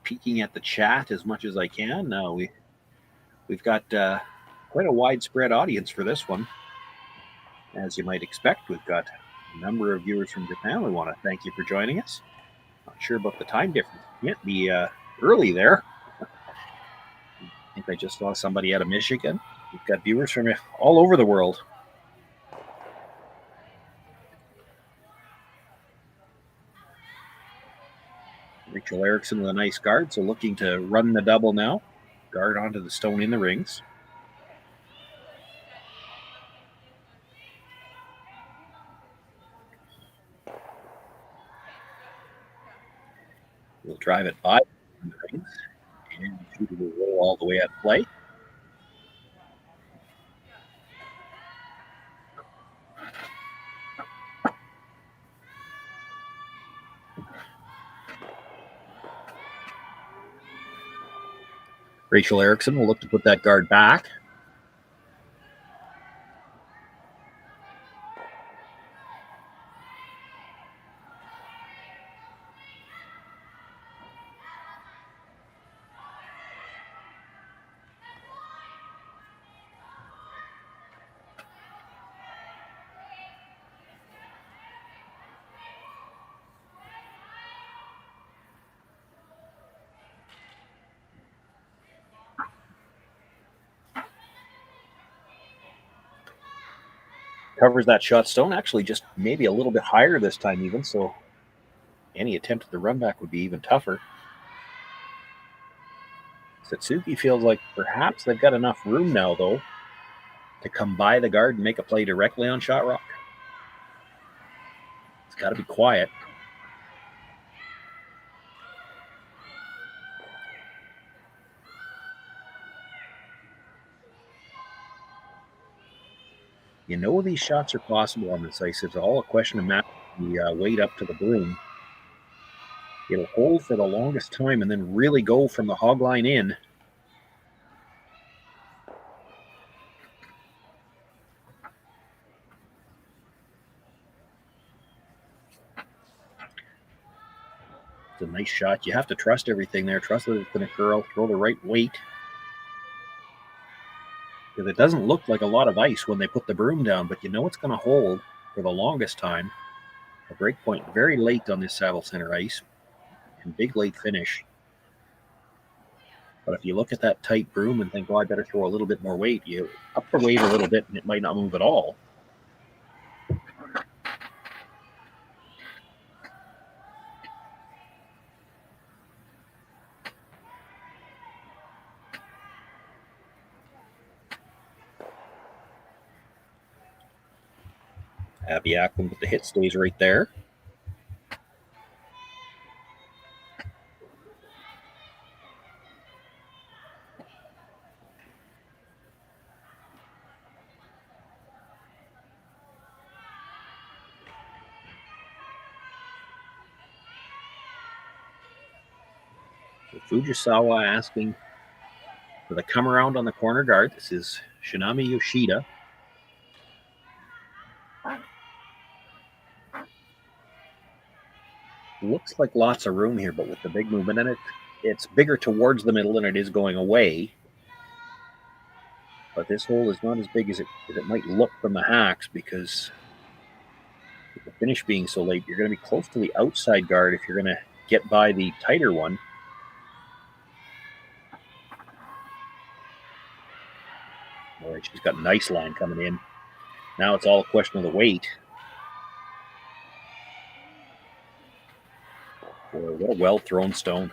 Peeking at the chat as much as I can. Now we've got quite a widespread audience for this one. As you might expect, we've got a number of viewers from Japan. We want to thank you for joining us. Not sure about the time difference. Can't be early there. I think I just saw somebody out of Michigan. We've got viewers from all over the world. Rachel Erickson with a nice guard, so looking to run the double now. Guard onto the stone in the rings. We'll drive it by the rings, and shoot will roll all the way at play. Rachel Erickson will look to put that guard back. Covers that shot stone, actually just maybe a little bit higher this time even, so any attempt at the run back would be even tougher. Satsuki feels like perhaps they've got enough room now, though, to come by the guard and make a play directly on shot rock. It's got to be quiet. You know these shots are possible on this ice. It's all a question of matching the weight up to the broom. It'll hold for the longest time and then really go from the hog line in. It's a nice shot. You have to trust everything there. Trust that it's going to curl. Throw the right weight. Because it doesn't look like a lot of ice when they put the broom down, but you know it's going to hold for the longest time. A break point very late on this Saville Center ice. And big late finish. But if you look at that tight broom and think, oh, I better throw a little bit more weight, you up the weight a little bit and it might not move at all. Abby Ackland with the hit stays right there. So Fujisawa asking for the come around on the corner guard. This is Shinami Yoshida. Looks like lots of room here, but with the big movement in it, it's bigger towards the middle than it is going away. But this hole is not as big as it might look from the hacks, because with the finish being so late, you're going to be close to the outside guard if you're going to get by the tighter one. All right, she's got a nice line coming in. Now it's all a question of the weight. Boy, what a well-thrown stone.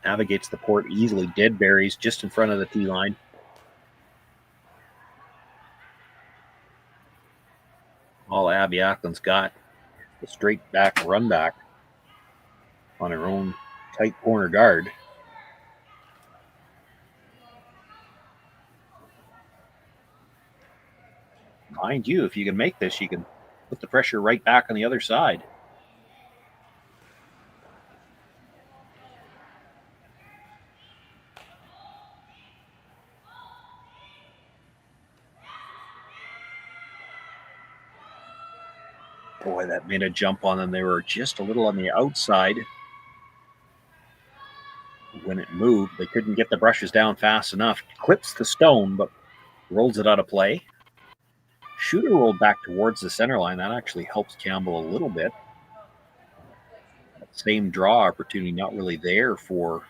Navigates the port easily. Dead berries just in front of the tee line. All Abby Ackland's got the straight back run back on her own tight corner guard. Mind you, if you can make this, you can put the pressure right back on the other side. Boy, that made a jump on them. They were just a little on the outside. When it moved, they couldn't get the brushes down fast enough. Clips the stone, but rolls it out of play. Shooter rolled back towards the center line. That actually helps Campbell a little bit. That same draw opportunity not really there for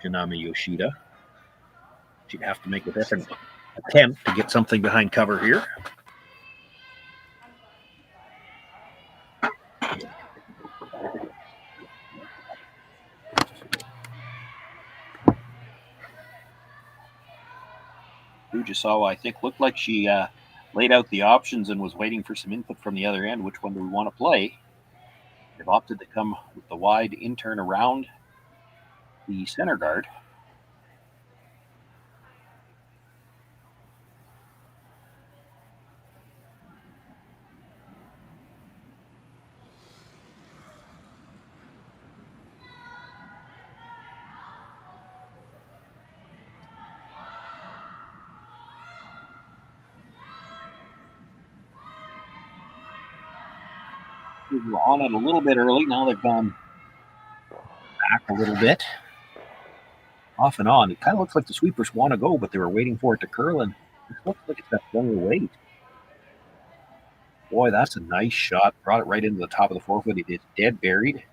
Shinami Yoshida. She'd have to make a different attempt to get something behind cover here. Fujisawa, I think, looked like she laid out the options and was waiting for some input from the other end. Which one do we want to play? They've opted to come with the wide in-turn around the center guard. We were on it a little bit early. Now they've gone back a little bit. Off and on. It kind of looks like the sweepers want to go, but they were waiting for it to curl, and it looks like it's got plenty of weight. Boy, that's a nice shot. Brought it right into the top of the 4 foot. It is dead buried.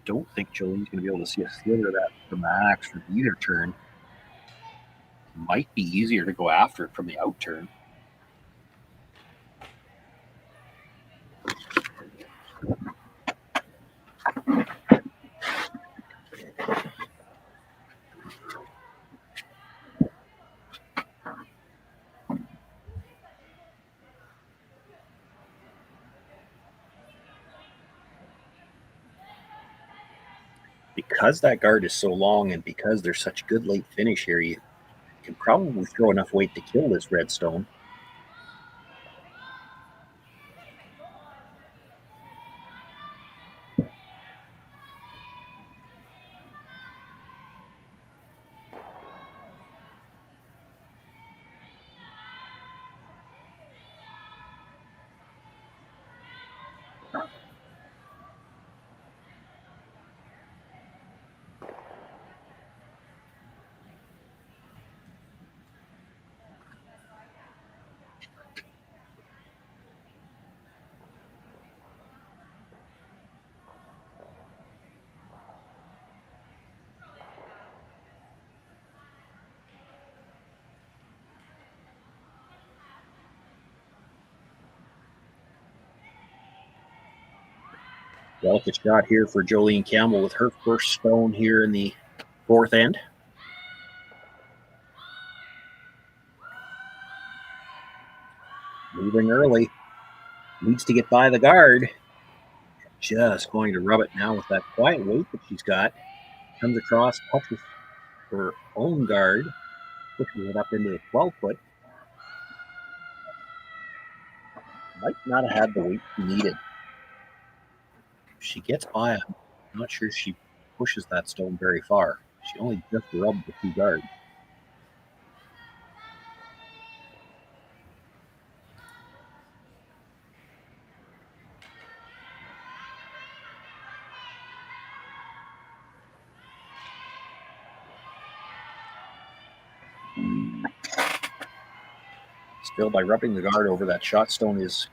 Don't think Jolene's going to be able to see a slither of that from the axe for either turn. Might be easier to go after it from the out turn. Because that guard is so long and because there's such good late finish here, you can probably throw enough weight to kill this red stone. Delicate shot here for Jolene Campbell with her first stone here in the fourth end. Moving early. Needs to get by the guard. Just going to rub it now with that quiet weight that she's got. Comes across, touches her own guard, pushes it up into the 12 foot. Might not have had the weight she needed. If she gets by, I'm not sure she pushes that stone very far. She only just rubbed the 2 guards. Still, by rubbing the guard over, that shot stone is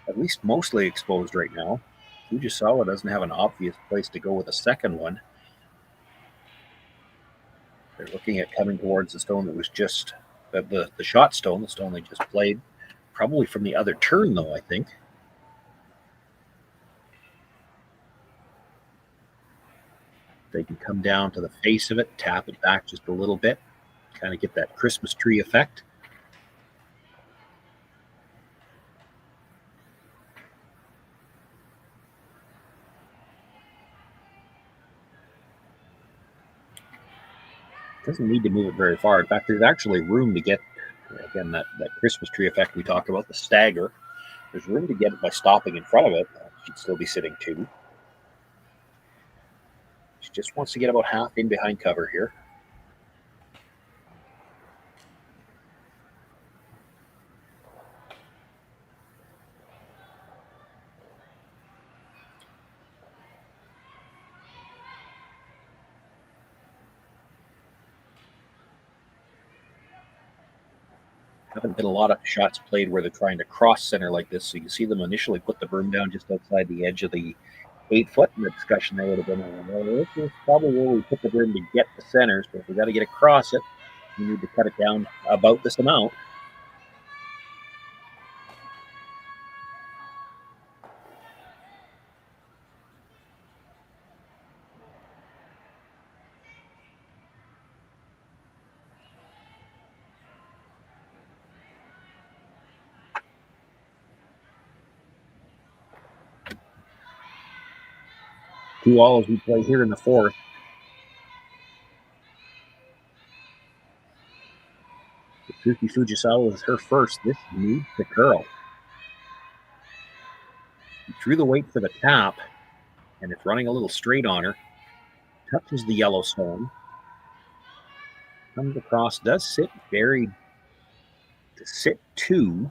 at least mostly exposed right now. Fujisawa doesn't have an obvious place to go with a second one. They're looking at coming towards the stone that was just the shot stone, the stone they just played. Probably from the other turn, though, I think. They can come down to the face of it, tap it back just a little bit, kind of get that Christmas tree effect. Doesn't need to move it very far. In fact, there's actually room to get, again, that Christmas tree effect we talk about, the stagger. There's room to get it by stopping in front of it. She'd still be sitting 2. She just wants to get about half in behind cover here. Haven't been a lot of shots played where they're trying to cross center like this. So you see them initially put the broom down just outside the edge of the 8-foot. And the discussion there would have been, well, this is probably where we put the broom to get the centers, but if we got to get across it, we need to cut it down about this amount. Two all as we play here in the 4th. Satsuki Fujisawa is her first. This needs to curl. She threw the weight for the tap, and it's running a little straight on her. Touches the yellow stone. Comes across, does sit buried to sit 2.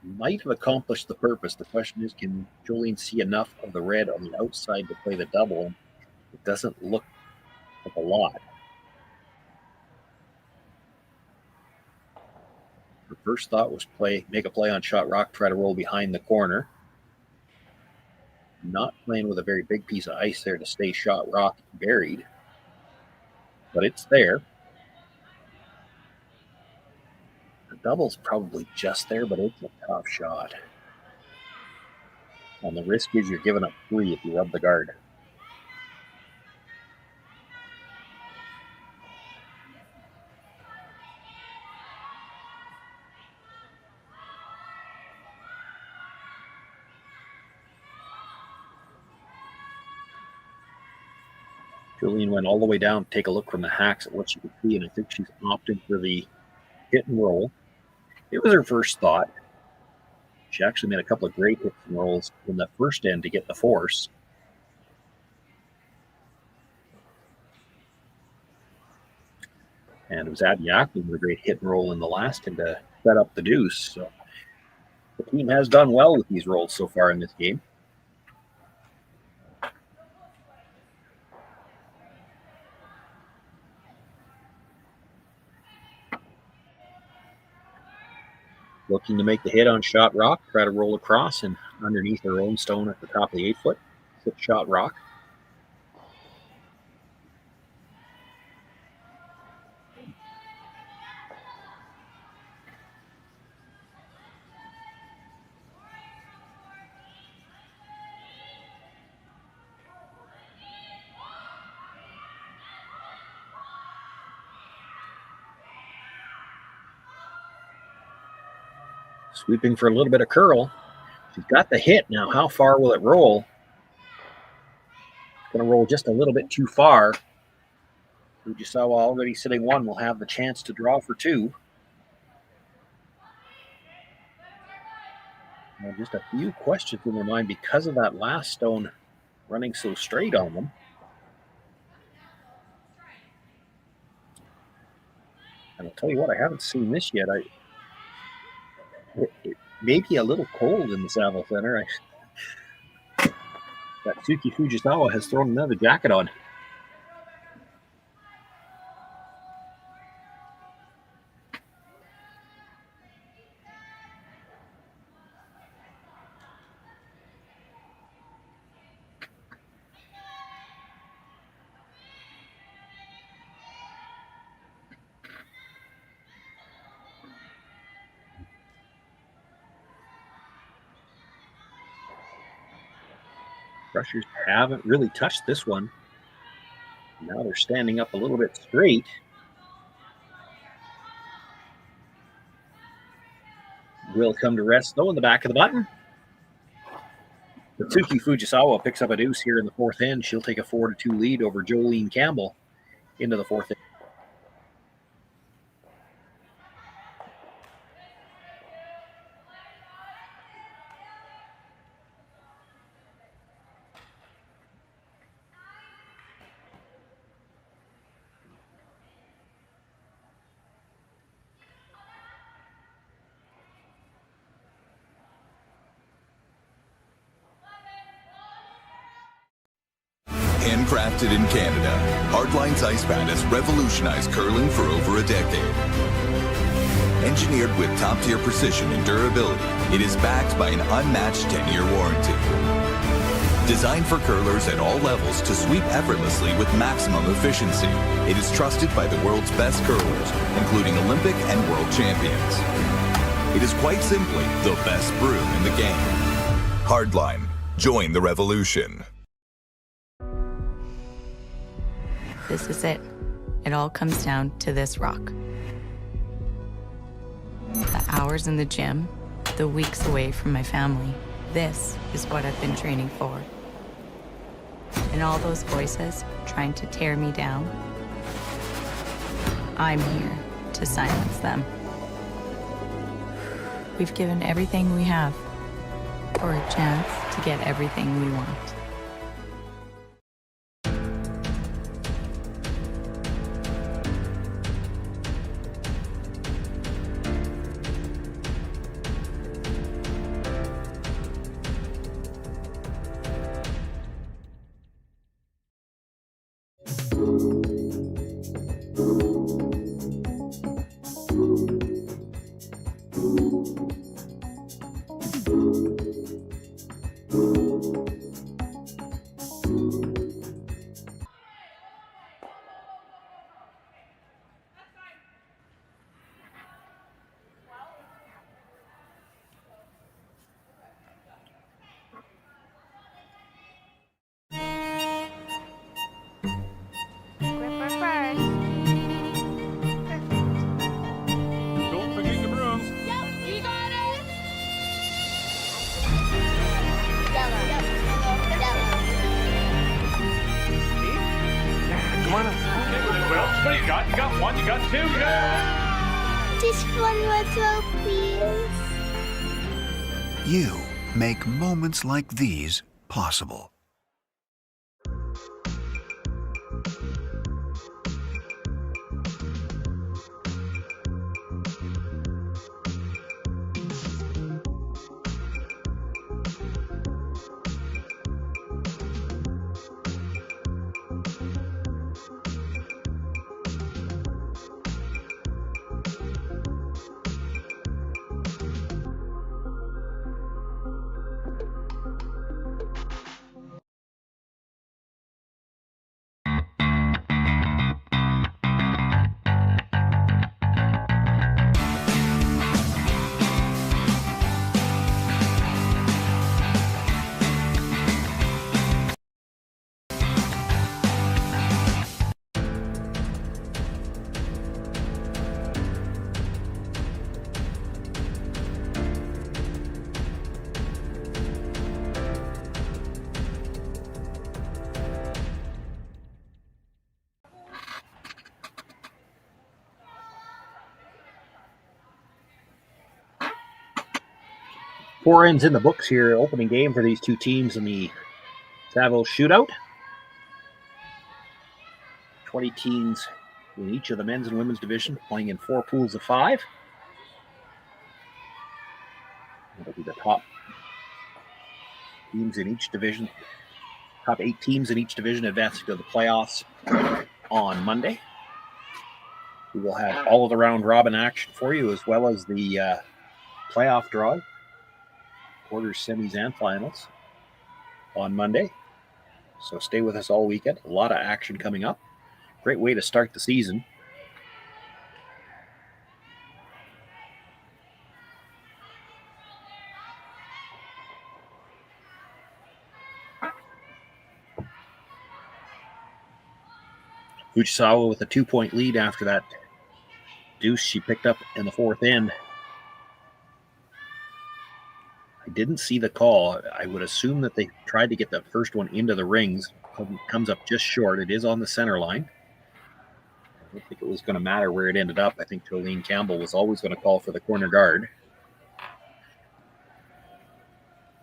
Might have accomplished the purpose. The question is, can Jolene see enough of the red on the outside to play the double? It doesn't look like a lot. Her first thought was make a play on shot rock, try to roll behind the corner. Not playing with a very big piece of ice there to stay shot rock buried, but it's there. The double's probably just there, but it's a tough shot. And the risk is you're giving up 3 if you rub the guard. Jolene went all the way down to take a look from the hacks at what she could see, and I think she's opting for the hit and roll. It was her first thought. She actually made a couple of great hits and rolls in the first end to get the force. And it was Adiyaki with a great hit and roll in the last end to set up the deuce. So the team has done well with these rolls so far in this game. Looking to make the hit on shot rock, try to roll across and underneath her own stone at the top of the 8-foot. Hit shot rock. Sweeping for a little bit of curl. She's got the hit. Now, how far will it roll? It's going to roll just a little bit too far. Fujisawa already sitting one will have the chance to draw for two. And just a few questions in their mind because of that last stone running so straight on them. And I'll tell you what, I haven't seen this yet. It may be a little cold in the Saville Center. Satsuki Fujisawa has thrown another jacket on. Rushers haven't really touched this one. Now they're standing up a little bit straight. Will come to rest, though, in the back of the button. Satsuki Fujisawa picks up a deuce here in the fourth end. She'll take a 4-2 lead over Jolene Campbell into the fourth end. Handcrafted in Canada, Hardline's ice pad has revolutionized curling for over a decade. Engineered with top-tier precision and durability, it is backed by an unmatched 10-year warranty. Designed for curlers at all levels to sweep effortlessly with maximum efficiency, it is trusted by the world's best curlers, including Olympic and world champions. It is quite simply the best broom in the game. Hardline. Join the revolution. This is it. It all comes down to this rock. The hours in the gym, the weeks away from my family. This is what I've been training for. And all those voices trying to tear me down, I'm here to silence them. We've given everything we have for a chance to get everything we want. Just one more throw, please. You make moments like these possible. 4 ends in the books here. Opening game for these two teams in the Saville Shootout. 20 teams in each of the men's and women's division, playing in 4 pools of 5. That'll be the top teams in each division. Top 8 teams in each division advancing to the playoffs on Monday. We will have all of the round robin action for you, as well as the playoff draw, quarters, semis, and finals on Monday. So stay with us all weekend. A lot of action coming up. Great way to start the season. Fujisawa with a 2-point lead after that deuce she picked up in the 4th end. I didn't see the call. I would assume that they tried to get the first one into the rings. Comes up just short. It is on the center line. I don't think it was going to matter where it ended up. I think Jolene Campbell was always going to call for the corner guard.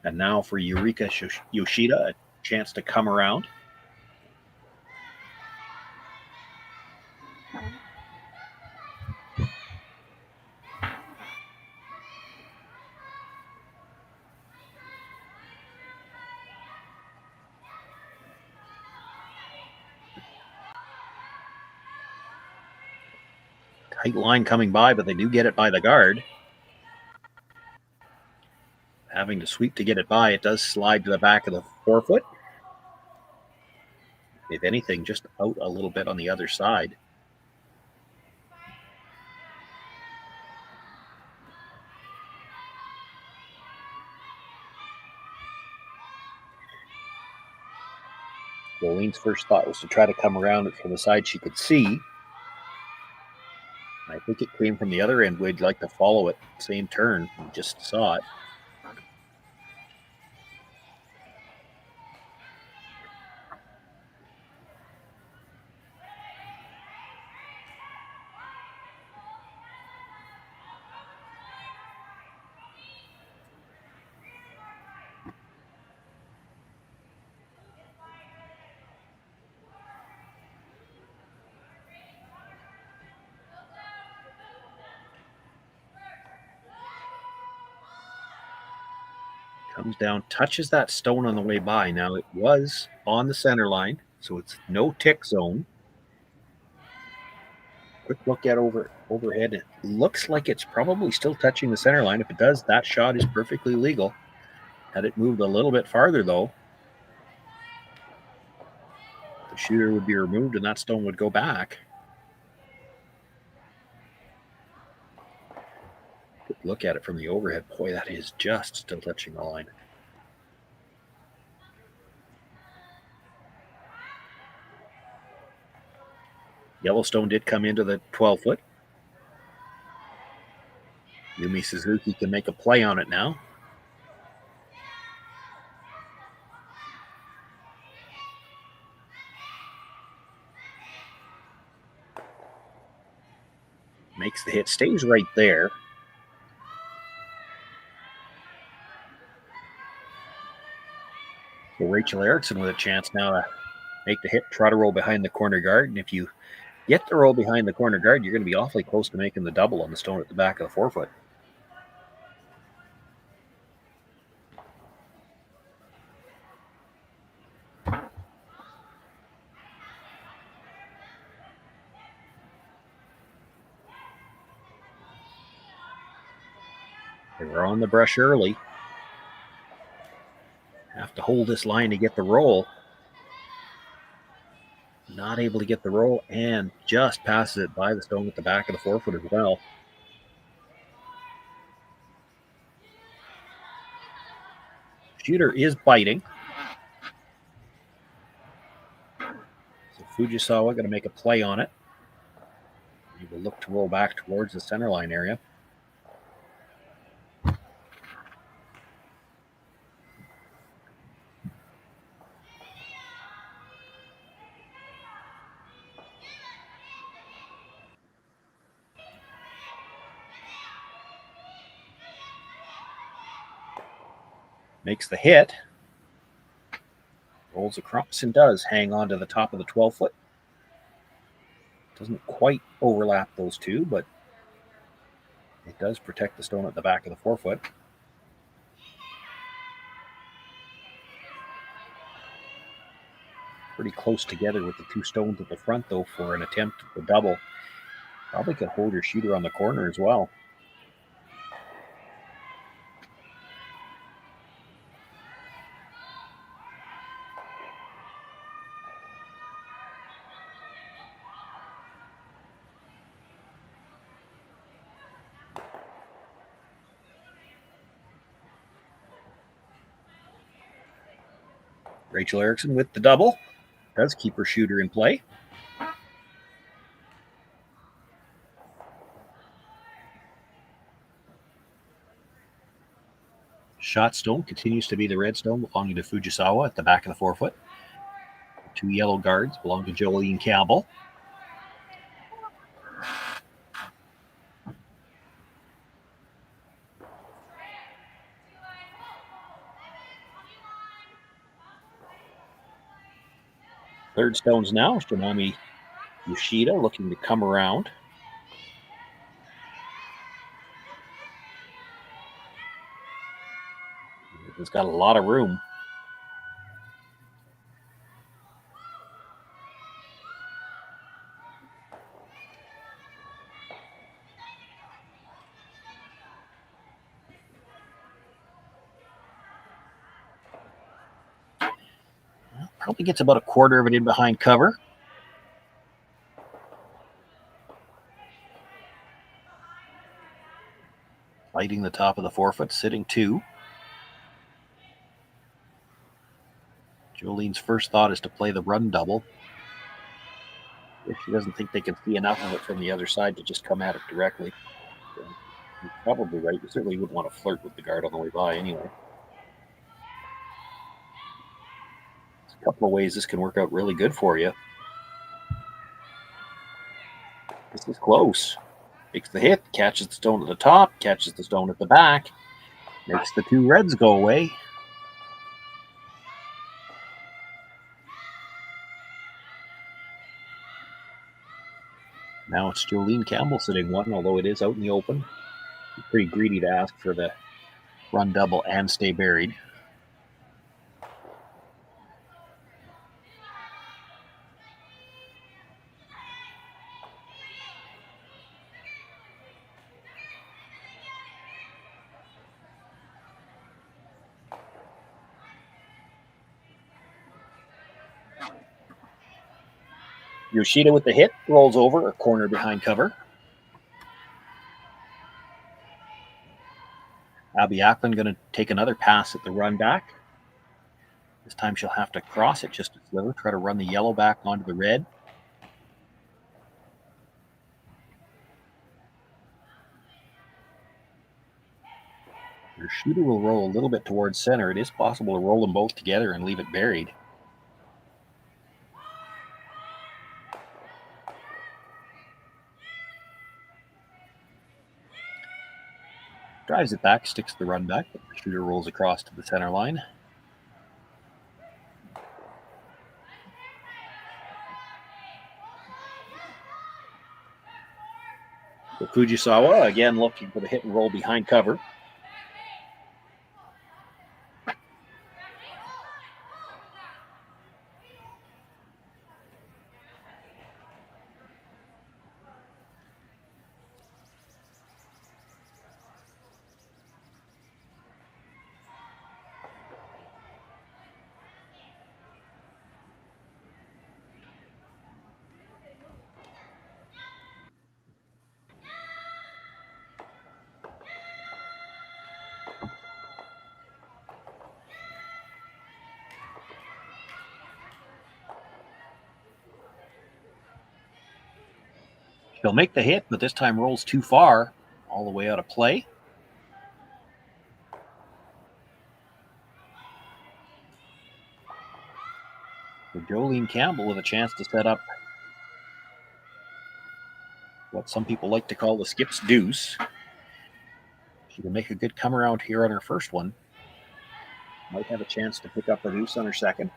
And now for Eureka Yoshida, a chance to come around. Tight line coming by, but they do get it by the guard. Having to sweep to get it by, it does slide to the back of the forefoot. If anything, just out a little bit on the other side. Jolene's first thought was to try to come around it from the side she could see. I think it came from the other end. We'd like to follow it. Same turn. We just saw it. Comes down, touches that stone on the way by. Now it was on the center line, so it's no tick zone. Quick look at overhead. It looks like it's probably still touching the center line. If it does, that shot is perfectly legal. Had it moved a little bit farther, though, the shooter would be removed and that stone would go back. Look at it from the overhead. Boy, that is just still touching the line. Yellowstone did come into the 12-foot. Yumi Suzuki can make a play on it now. Makes the hit, stays right there. So Rachel Erickson with a chance now to make the hit, try to roll behind the corner guard. And if you get the roll behind the corner guard, you're going to be awfully close to making the double on the stone at the back of the forefoot. They were on the brush early. Have to hold this line to get the roll. Not able to get the roll and just passes it by the stone at the back of the forefoot as well. Shooter is biting. So Fujisawa going to make a play on it. He will look to roll back towards the center line area. Makes the hit. Rolls across and does hang on to the top of the 12-foot. Doesn't quite overlap those two, but it does protect the stone at the back of the 4-foot. Pretty close together with the two stones at the front, though, for an attempt at the double. Probably could hold your shooter on the corner as well. Rachel Erickson with the double. Does keep her shooter in play. Shot stone continues to be the red stone belonging to Fujisawa at the back of the 4-foot. Two yellow guards belong to Jolene Campbell. Third stones now, Shinami Yoshida looking to come around. He's got a lot of room. Probably gets about a quarter of it in behind cover. Lighting the top of the 4-foot, sitting 2. Jolene's first thought is to play the run double. If she doesn't think they can see enough of it from the other side to just come at it directly. So you're probably right. You certainly wouldn't want to flirt with the guard on the way by anyway. There's a couple of ways this can work out really good for you. This is close. Makes the hit, catches the stone at the top, catches the stone at the back, makes the two reds go away. Now it's Jolene Campbell sitting 1, although it is out in the open. Pretty greedy to ask for the run double and stay buried. Yoshida with the hit, rolls over, a corner behind cover. Abby Ackland going to take another pass at the run back. This time she'll have to cross it just a sliver, try to run the yellow back onto the red. Your shooter will roll a little bit towards center. It is possible to roll them both together and leave it buried. Drives it back, sticks the run back, but the shooter rolls across to the center line. So Fujisawa again looking for the hit and roll behind cover. She'll make the hit, but this time rolls too far, all the way out of play. So Jolene Campbell with a chance to set up what some people like to call the skip's deuce. She can make a good come around here on her first one. Might have a chance to pick up a deuce on her second.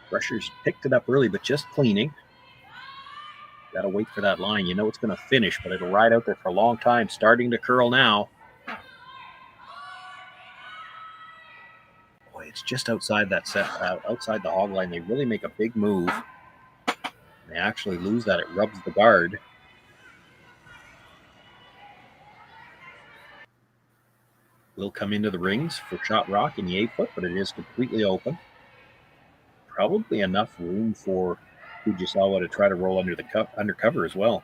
Brushers picked it up early, but just cleaning. Got to wait for that line. You know it's going to finish, but it'll ride out there for a long time. Starting to curl now. Boy, it's just outside that set, outside the hog line. They really make a big move. They actually lose that. It rubs the guard. Will come into the rings for shot rock in the 8-foot, but it is completely open. Probably enough room for Fujisawa to try to roll under cover as well.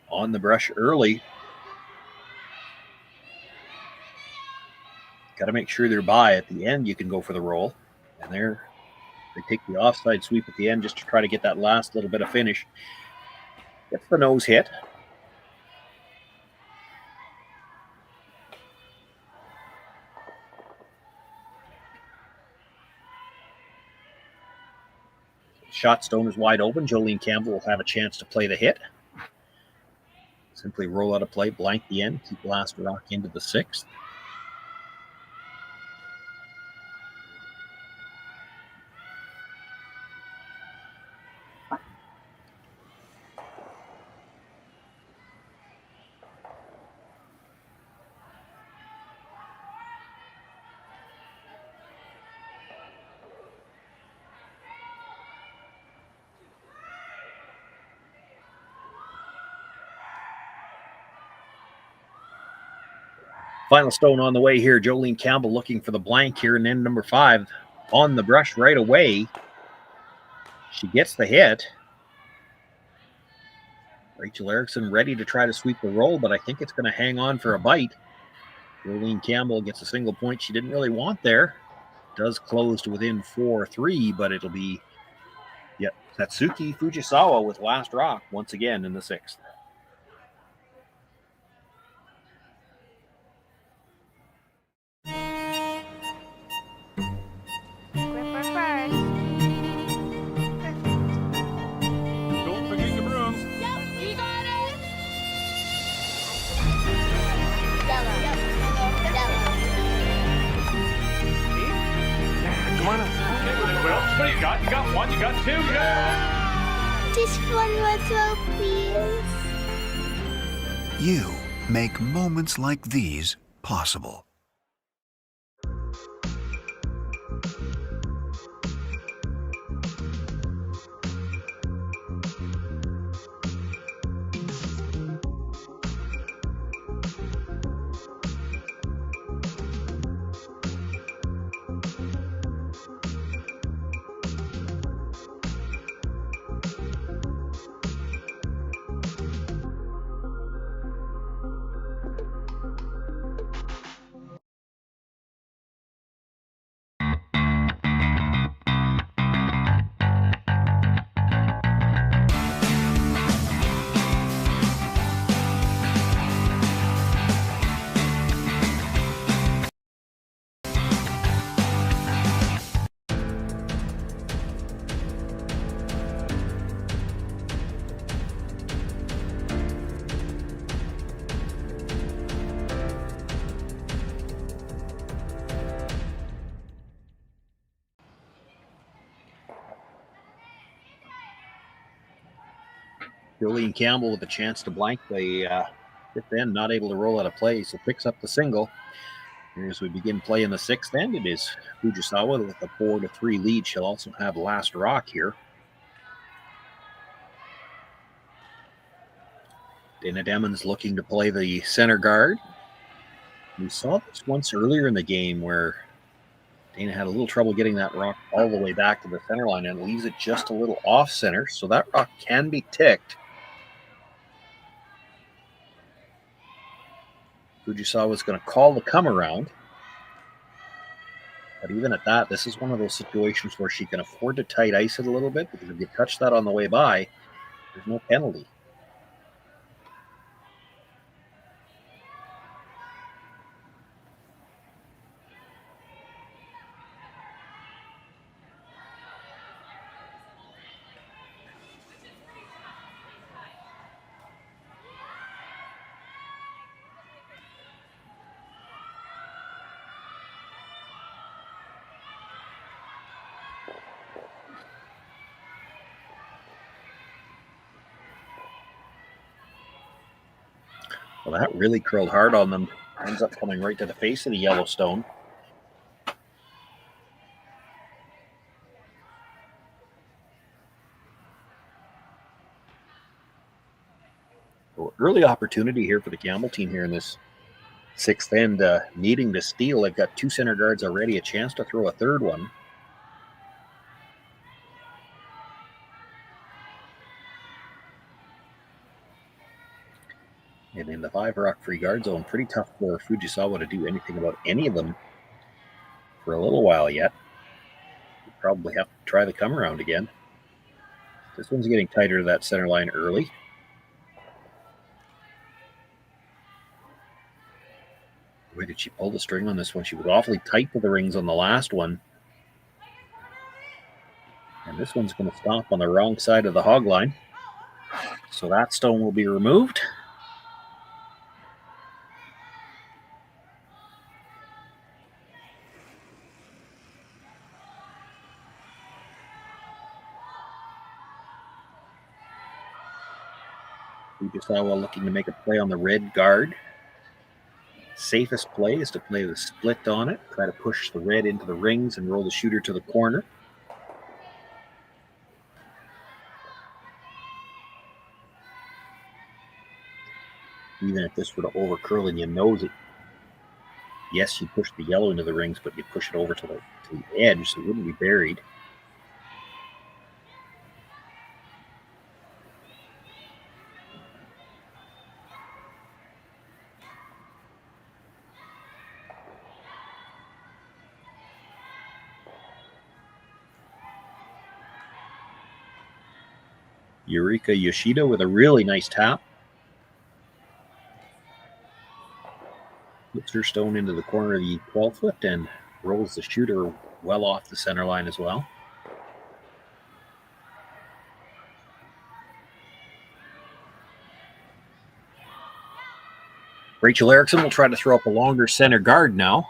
On the brush early. Got to make sure they're by. At the end, you can go for the roll. And there, they take the offside sweep at the end just to try to get that last little bit of finish. Gets the nose hit. Shot stone is wide open. Jolene Campbell will have a chance to play the hit. Simply roll out of play, blank the end, keep last rock into the 6th. Final stone on the way here. Jolene Campbell looking for the blank here, and then number 5 on the brush right away. She gets the hit. Rachel Erickson ready to try to sweep the roll, but I think it's going to hang on for a bite. Jolene Campbell gets a single point she didn't really want there. Does close to within 4-3, but it'll be Satsuki Fujisawa with last rock once again in the 6th. What do you got? You got 1, you got 2, yeah! Just one more throw, please. You make moments like these possible. Jolene Campbell with a chance to blank the fifth end, not able to roll out of play, so picks up the single. Here as we begin play in the sixth end, it is Fujisawa with a 4-3 lead. She'll also have last rock here. Dana Demons looking to play the center guard. We saw this once earlier in the game where Dana had a little trouble getting that rock all the way back to the center line and leaves it just a little off center, so that rock can be ticked. Fujisawa is going to call the come around. But even at that, this is one of those situations where she can afford to tight ice it a little bit, because if you touch that on the way by, there's no penalty. Well, that really curled hard on them. Ends up coming right to the face of the Yellowstone. So early opportunity here for the Campbell team here in this sixth end, needing to steal. They've got two center guards already, a chance to throw a third one. And in the 5-rock free guard zone, pretty tough for Fujisawa to do anything about any of them for a little while yet. We'll probably have to try the come around again. This one's getting tighter to that center line early. Where did she pull the string on this one? She was awfully tight to the rings on the last one. And this one's going to stop on the wrong side of the hog line. So that stone will be removed. Fujisawa looking to make a play on the red guard. Safest play is to play the split on it. Try to push the red into the rings and roll the shooter to the corner. Even if this were to over curl and you nose it, yes, you push the yellow into the rings, but you push it over to the edge so it wouldn't be buried. Eureka Yoshida with a really nice tap. Puts her stone into the corner of the 12-foot and rolls the shooter well off the center line as well. Rachel Erickson will try to throw up a longer center guard now.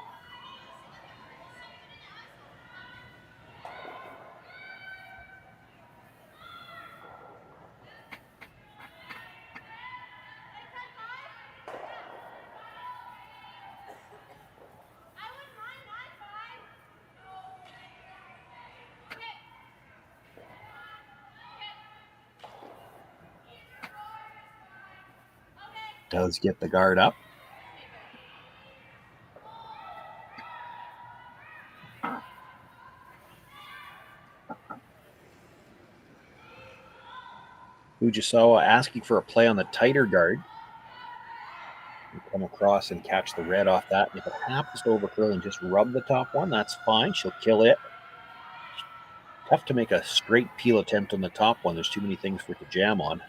Does get the guard up. Fujisawa asking for a play on the tighter guard. You come across and catch the red off that. And if it happens to overcurl and just rub the top one, that's fine. She'll kill it. Tough to make a straight peel attempt on the top one. There's too many things for it to jam on.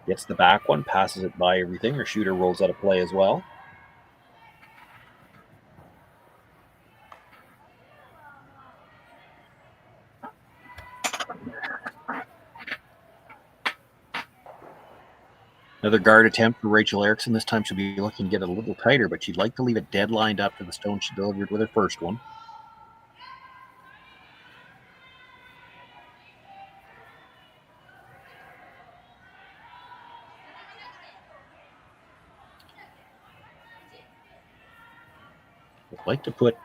Gets the back one, passes it by everything. Her shooter rolls out of play as well. Another guard attempt for Rachel Erickson. This time she'll be looking to get it a little tighter, but she'd like to leave it dead lined up to the stone she delivered with her first one. like to put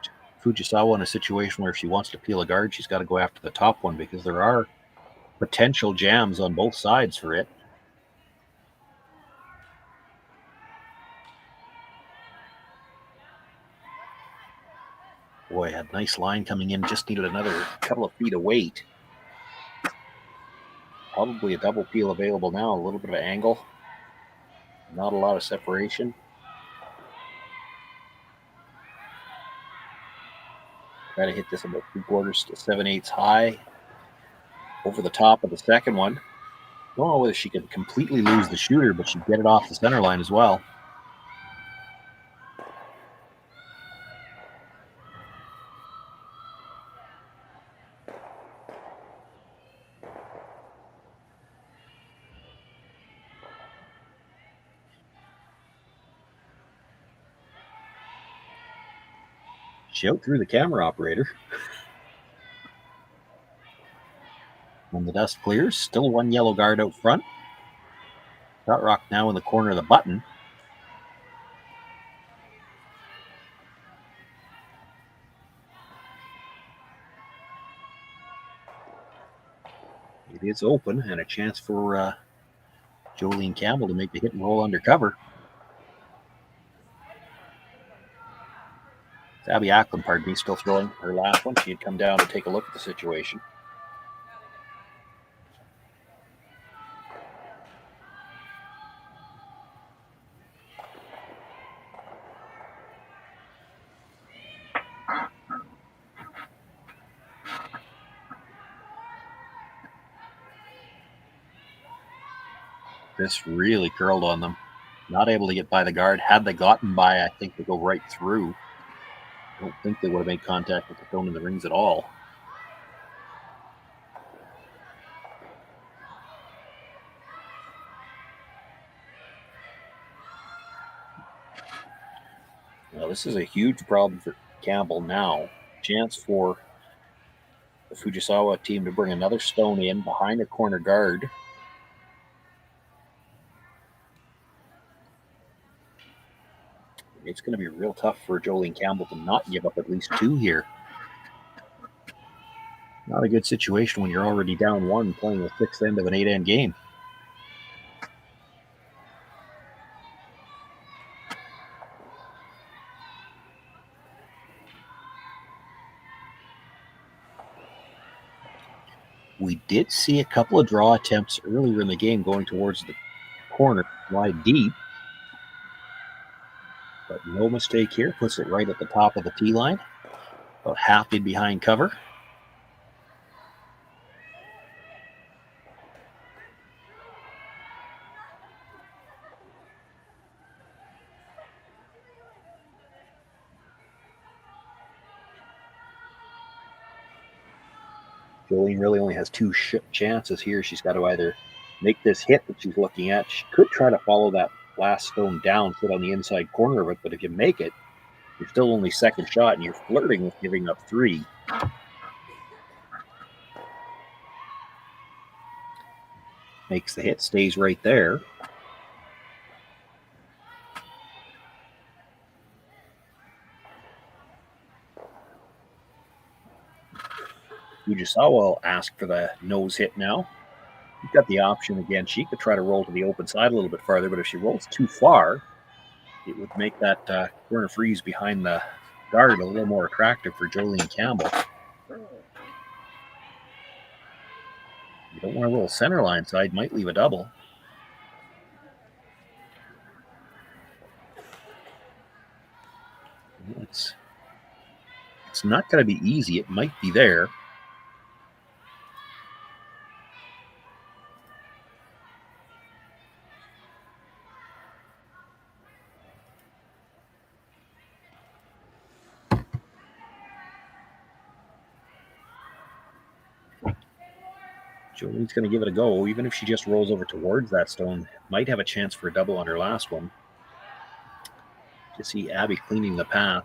Fujisawa in a situation where if she wants to peel a guard, she's got to go after the top one because there are potential jams on both sides for it. Boy, had nice line coming in, just needed another couple of feet of weight. Probably a double peel available now, a little bit of angle. Not a lot of separation. Try to hit this about 3/4 to 7/8 high over the top of the second one. Don't know whether she could completely lose the shooter, but she'd get it off the center line as well. She out through the camera operator. When the dust clears, still one yellow guard out front. Shot rock now in the corner of the button. It is open and a chance for Jolene Campbell to make the hit and roll undercover. It's Abby Ackland, pardon me, still throwing her last one. She had come down to take a look at the situation. This really curled on them. Not able to get by the guard. Had they gotten by, I think they go right through. I don't think they would have made contact with the stone in the rings at all. Well, this is a huge problem for Campbell now. Chance for the Fujisawa team to bring another stone in behind the corner guard. It's going to be real tough for Jolene Campbell to not give up at least two here. Not a good situation when you're already down one playing the sixth end of an 8-end game. We did see a couple of draw attempts earlier in the game going towards the corner, wide deep. But no mistake here. Puts it right at the top of the tee line. About half in behind cover. Jolene really only has two chances here. She's got to either make this hit that she's looking at. She could try to follow that last stone down, sit on the inside corner of it, but if you make it, you're still only second shot and you're flirting with giving up three. Makes the hit, stays right there. Fujisawa will ask for the nose hit now. You've got the option again. She could try to roll to the open side a little bit farther, but if she rolls too far, it would make that corner freeze behind the guard a little more attractive for Jolene Campbell. You don't want to roll center line side, might leave a double. It's not going to be easy. It might be there. Jolene's going to give it a go. Even if she just rolls over towards that stone, might have a chance for a double on her last one. You see Abby cleaning the path.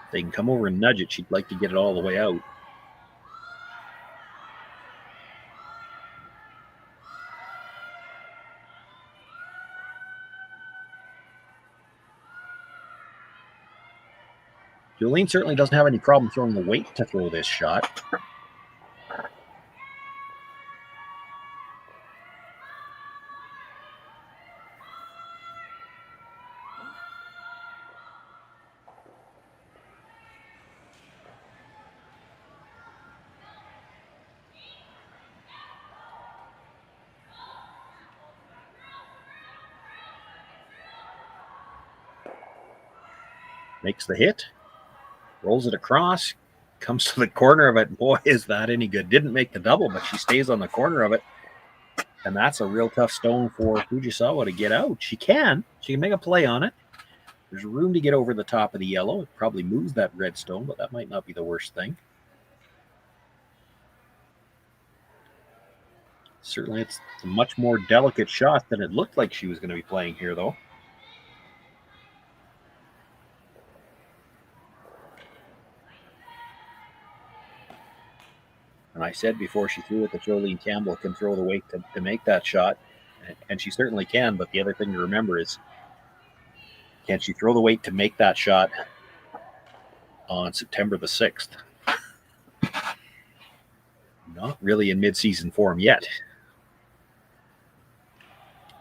If they can come over and nudge it, she'd like to get it all the way out. Jolene certainly doesn't have any problem throwing the weight to throw this shot. Makes the hit, rolls it across, comes to the corner of it. Boy, is that any good. Didn't make the double, but she stays on the corner of it. And that's a real tough stone for Fujisawa to get out. She can make a play on it. There's room to get over the top of the yellow. It probably moves that red stone, but that might not be the worst thing. Certainly it's a much more delicate shot than it looked like she was going to be playing here, though. And I said before she threw it that Jolene Campbell can throw the weight to make that shot. And she certainly can, but the other thing to remember is, can she throw the weight to make that shot on September the 6th? Not really in mid-season form yet.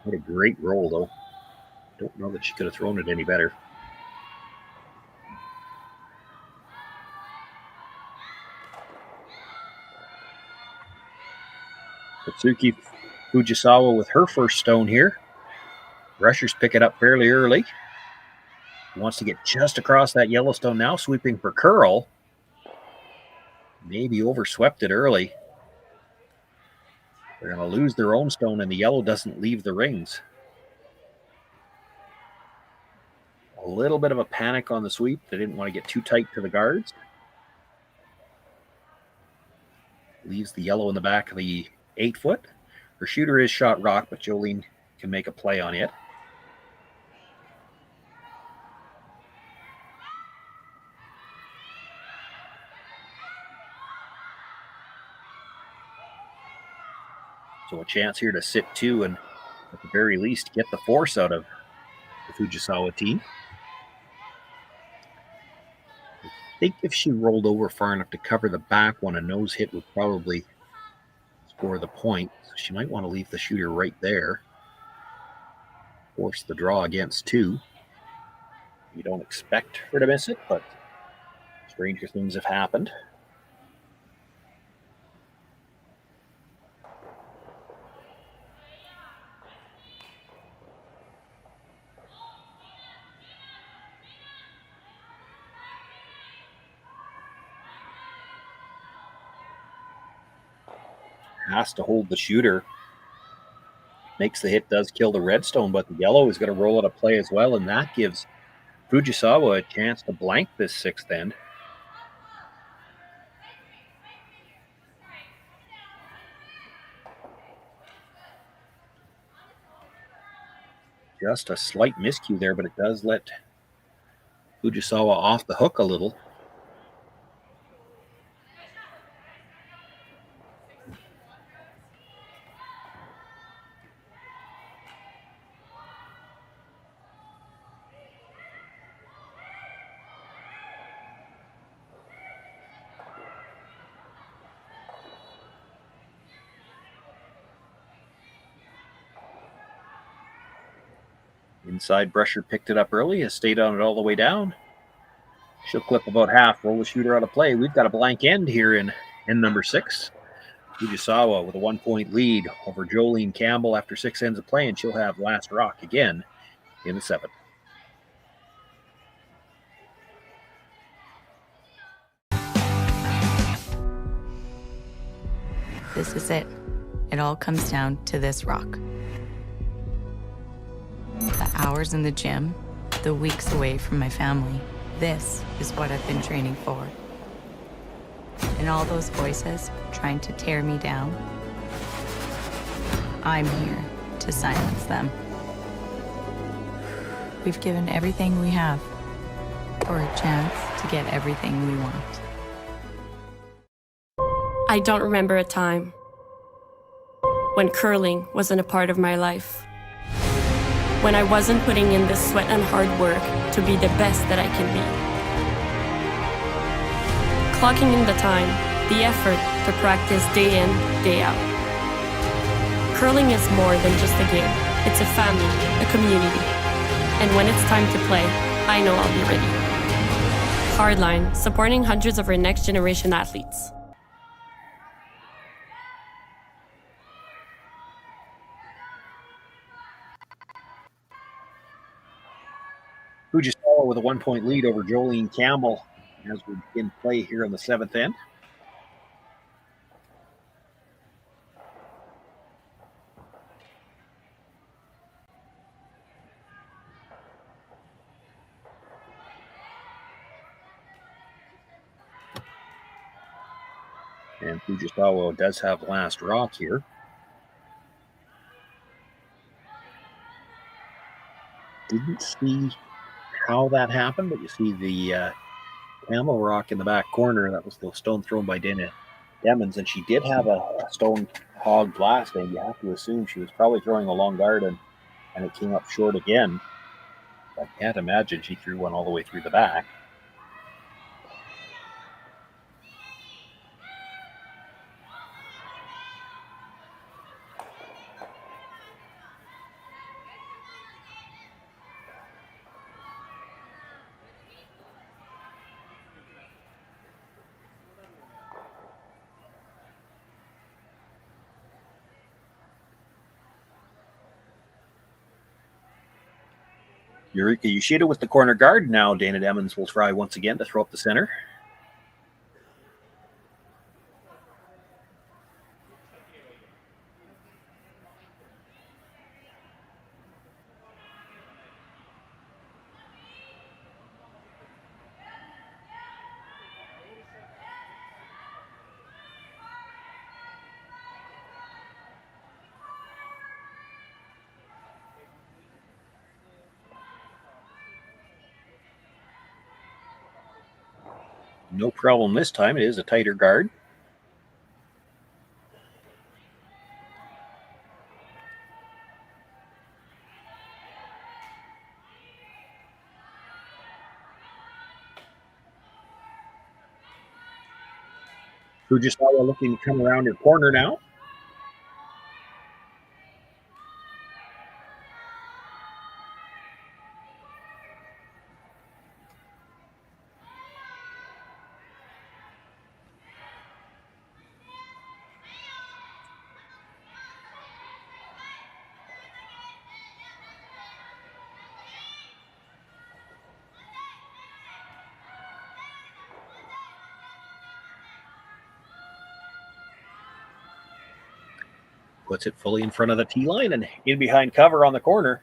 What a great roll, though. Don't know that she could have thrown it any better. Satsuki Fujisawa with her first stone here. Rushers pick it up fairly early. He wants to get just across that yellow stone now, sweeping for curl. Maybe overswept it early. They're going to lose their own stone, and the yellow doesn't leave the rings. A little bit of a panic on the sweep. They didn't want to get too tight to the guards. Leaves the yellow in the back of the 8-foot. Her shooter is shot rock, but Jolene can make a play on it. So a chance here to sit two and at the very least get the force out of the Fujisawa team. I think if she rolled over far enough to cover the back one, a nose hit would probably score the point. So she might want to leave the shooter right there. Force the draw against two. You don't expect her to miss it, but stranger things have happened. Has to hold the shooter. Makes the hit, does kill the redstone, but the yellow is going to roll out a play as well, and that gives Fujisawa a chance to blank this sixth end. Just a slight miscue there, but it does let Fujisawa off the hook a little. Inside brusher picked it up early, has stayed on it all the way down. She'll clip about half, roll the shooter out of play. We've got a blank end here in end number 6. Fujisawa with a 1-point lead over Jolene Campbell after 6 ends of play, and she'll have last rock again in the 7th. This is it. It all comes down to this rock. The hours in the gym, the weeks away from my family. This is what I've been training for. And all those voices trying to tear me down, I'm here to silence them. We've given everything we have for a chance to get everything we want. I don't remember a time when curling wasn't a part of my life. When I wasn't putting in the sweat and hard work to be the best that I can be. Clocking in the time, the effort to practice day in, day out. Curling is more than just a game. It's a family, a community. And when it's time to play, I know I'll be ready. Hardline, supporting hundreds of our next generation athletes. Fujisawa with a 1-point lead over Jolene Campbell as we begin play here on the 7th end. And Fujisawa does have last rock here. Didn't see how that happened, but you see the Campbell rock in the back corner. That was the stone thrown by Dana Demmons, and she did have a stone hog blast, and you have to assume she was probably throwing a long guard, and it came up short again. I can't imagine she threw one all the way through the back. Eureka Yoshida with the corner guard. Now Dana Demmons will try once again to throw up the center. No problem this time. It is a tighter guard. Fujisawa looking to come around her corner now. Puts it fully in front of the tee line and in behind cover on the corner.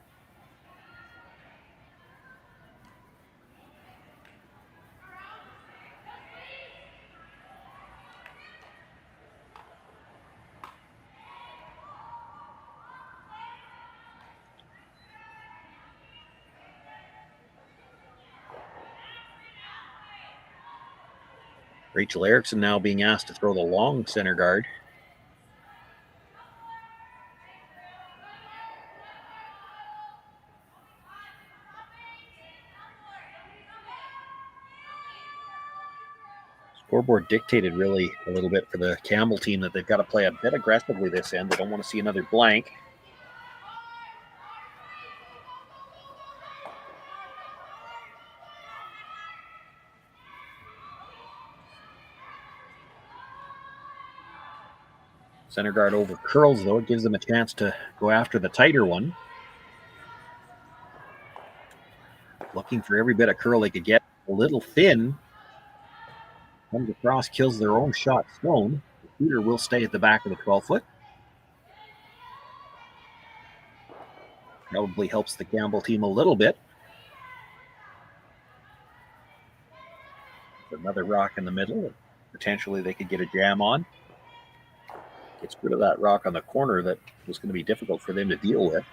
Rachel Erickson now being asked to throw the long center guard. Scoreboard dictated really a little bit for the Campbell team that they've got to play a bit aggressively this end. They don't want to see another blank. Center guard over curls, though. It gives them a chance to go after the tighter one. Looking for every bit of curl they could get. A little thin. Comes across, kills their own shot stone. The shooter will stay at the back of the 12-foot. Probably helps the Campbell team a little bit. Another rock in the middle. Potentially they could get a jam on. Gets rid of that rock on the corner that was going to be difficult for them to deal with.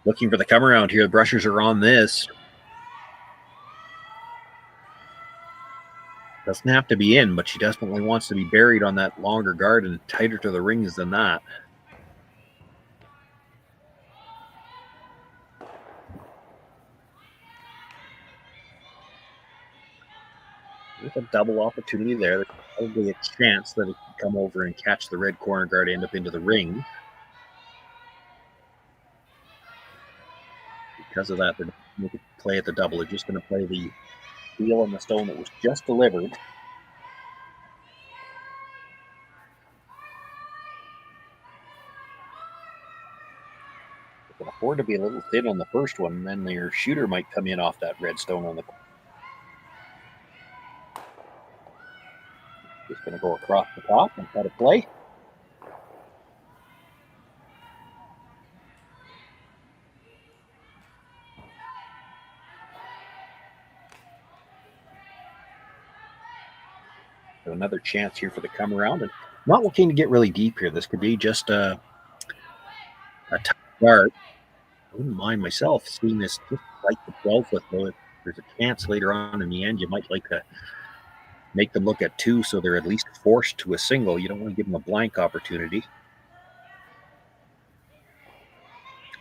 Looking for the come around here. The Brushers are on this. Doesn't have to be in, but she definitely wants to be buried on that longer guard and tighter to the rings than that. With a double opportunity there, there's probably a chance that it could come over and catch the red corner guard, end up into the ring. Because of that, they're not going to play at the double. They're just going to play the wheel on the stone that was just delivered. They can afford to be a little thin on the first one, and then their shooter might come in off that red stone on the corner. Just going to go across the top and try to play. So another chance here for the come around, and not looking to get really deep here. This could be just a tight guard. I wouldn't mind myself seeing this just like the 12-foot, though. If there's a chance later on in the end, you might like to make them look at two so they're at least forced to a single. You don't want to give them a blank opportunity.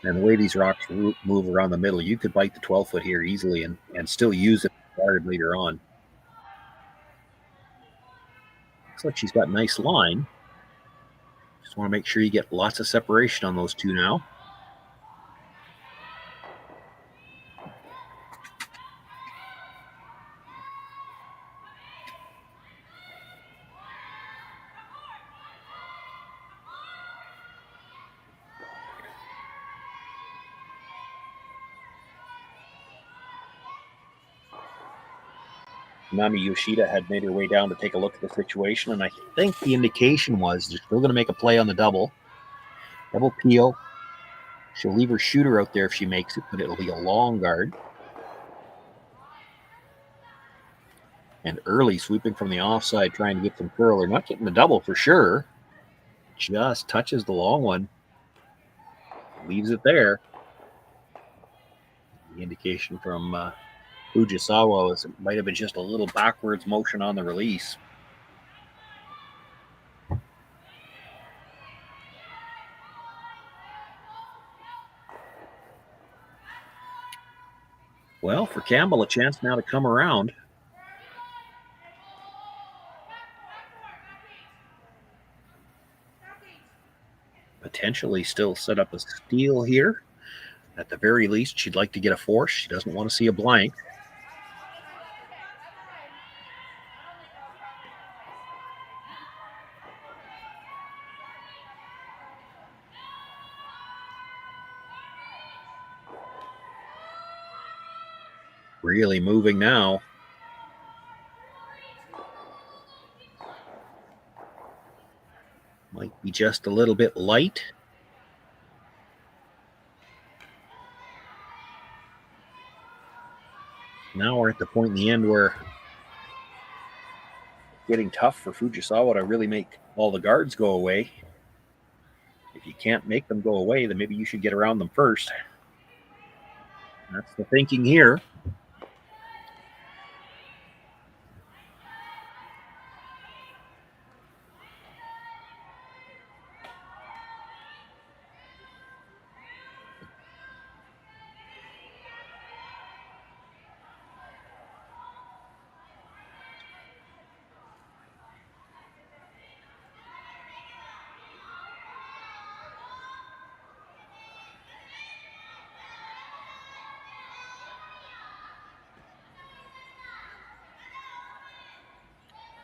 And the way these rocks move around the middle, you could bite the 12-foot here easily and still use it guard later on. Looks like she's got a nice line. Just want to make sure you get lots of separation on those two now. Nami Yoshida had made her way down to take a look at the situation, and I think the indication was they're still going to make a play on the double. Double peel. She'll leave her shooter out there if she makes it, but it'll be a long guard. And early sweeping from the offside, trying to get some curl. They're not getting the double for sure. Just touches the long one. Leaves it there. The indication from Fujisawa was it might have been just a little backwards motion on the release. Well, for Campbell, a chance now to come around. Potentially still set up a steal here. At the very least, she'd like to get a force. She doesn't want to see a blank. Really moving now. Might be just a little bit light. Now we're at the point in the end where it's getting tough for Fujisawa to really make all the guards go away. If you can't make them go away, then maybe you should get around them first. That's the thinking here.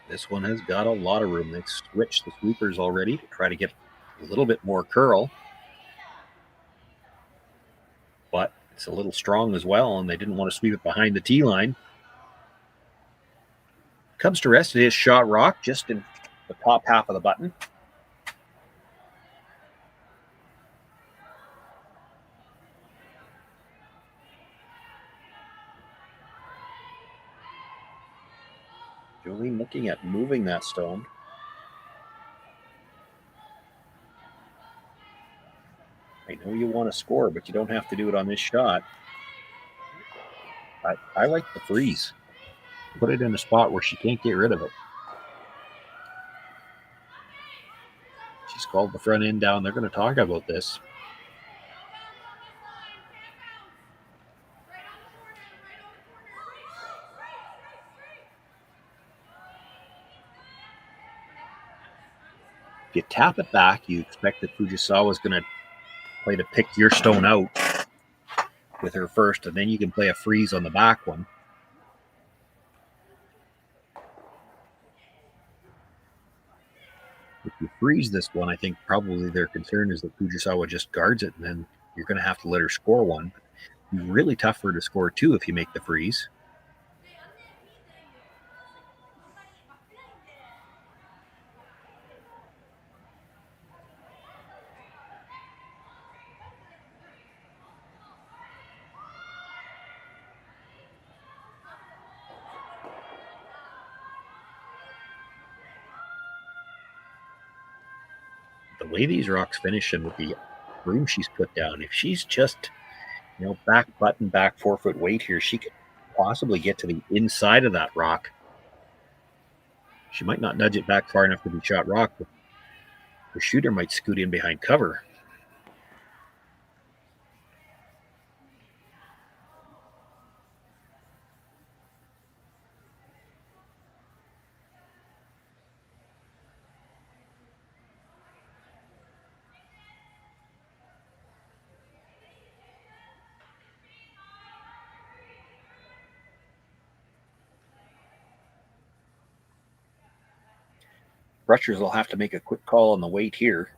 This one has got a lot of room. They've switched the sweepers already to try to get a little bit more curl. But it's a little strong as well, and they didn't want to sweep it behind the tee line. Comes to rest, it is shot rock just in the top half of the button. Jolene looking at moving that stone. I know you want to score, but you don't have to do it on this shot. I like the freeze. Put it in a spot where she can't get rid of it. She's called the front end down. They're going to talk about this. If you tap it back, you expect that Fujisawa is going to play to pick your stone out with her first, and then you can play a freeze on the back one. If you freeze this one, I think probably their concern is that Fujisawa just guards it, and then you're going to have to let her score one. It'd be really tough for her to score two if you make the freeze. The way these rocks finish and with the room she's put down, if she's just, back button, back 4 foot weight here, she could possibly get to the inside of that rock. She might not nudge it back far enough to be shot rock, but the shooter might scoot in behind cover. Rushers will have to make a quick call on the weight here.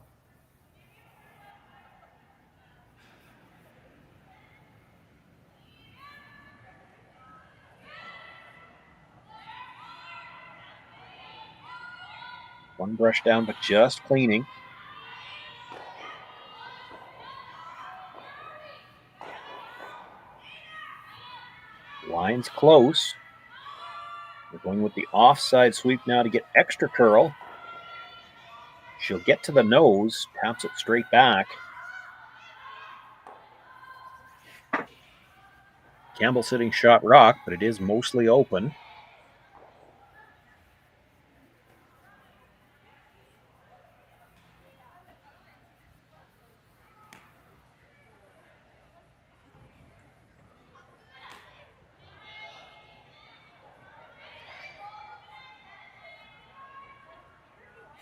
One brush down, but just cleaning. Line's close. We're going with the offside sweep now to get extra curl. She'll get to the nose, taps it straight back. Campbell sitting shot rock, but it is mostly open.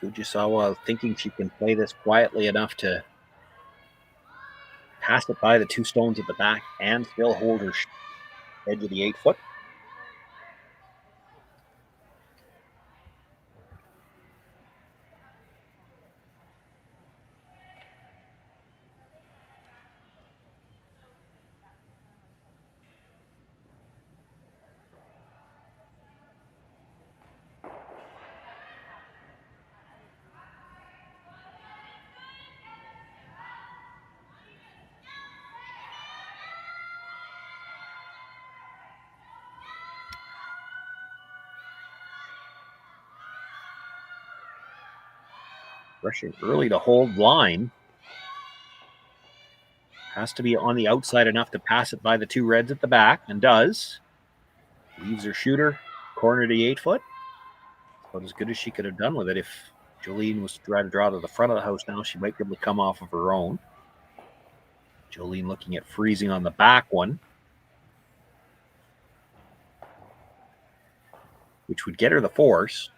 Fujisawa thinking she can play this quietly enough to pass it by the two stones at the back and still hold her edge of the 8 foot. Rushing early to hold line. Has to be on the outside enough to pass it by the two reds at the back, and does. Leaves her shooter, corner to the 8 foot. About as good as she could have done with it. If Jolene was to try to draw to the front of the house now, she might be able to come off of her own. Jolene looking at freezing on the back one, which would get her the force.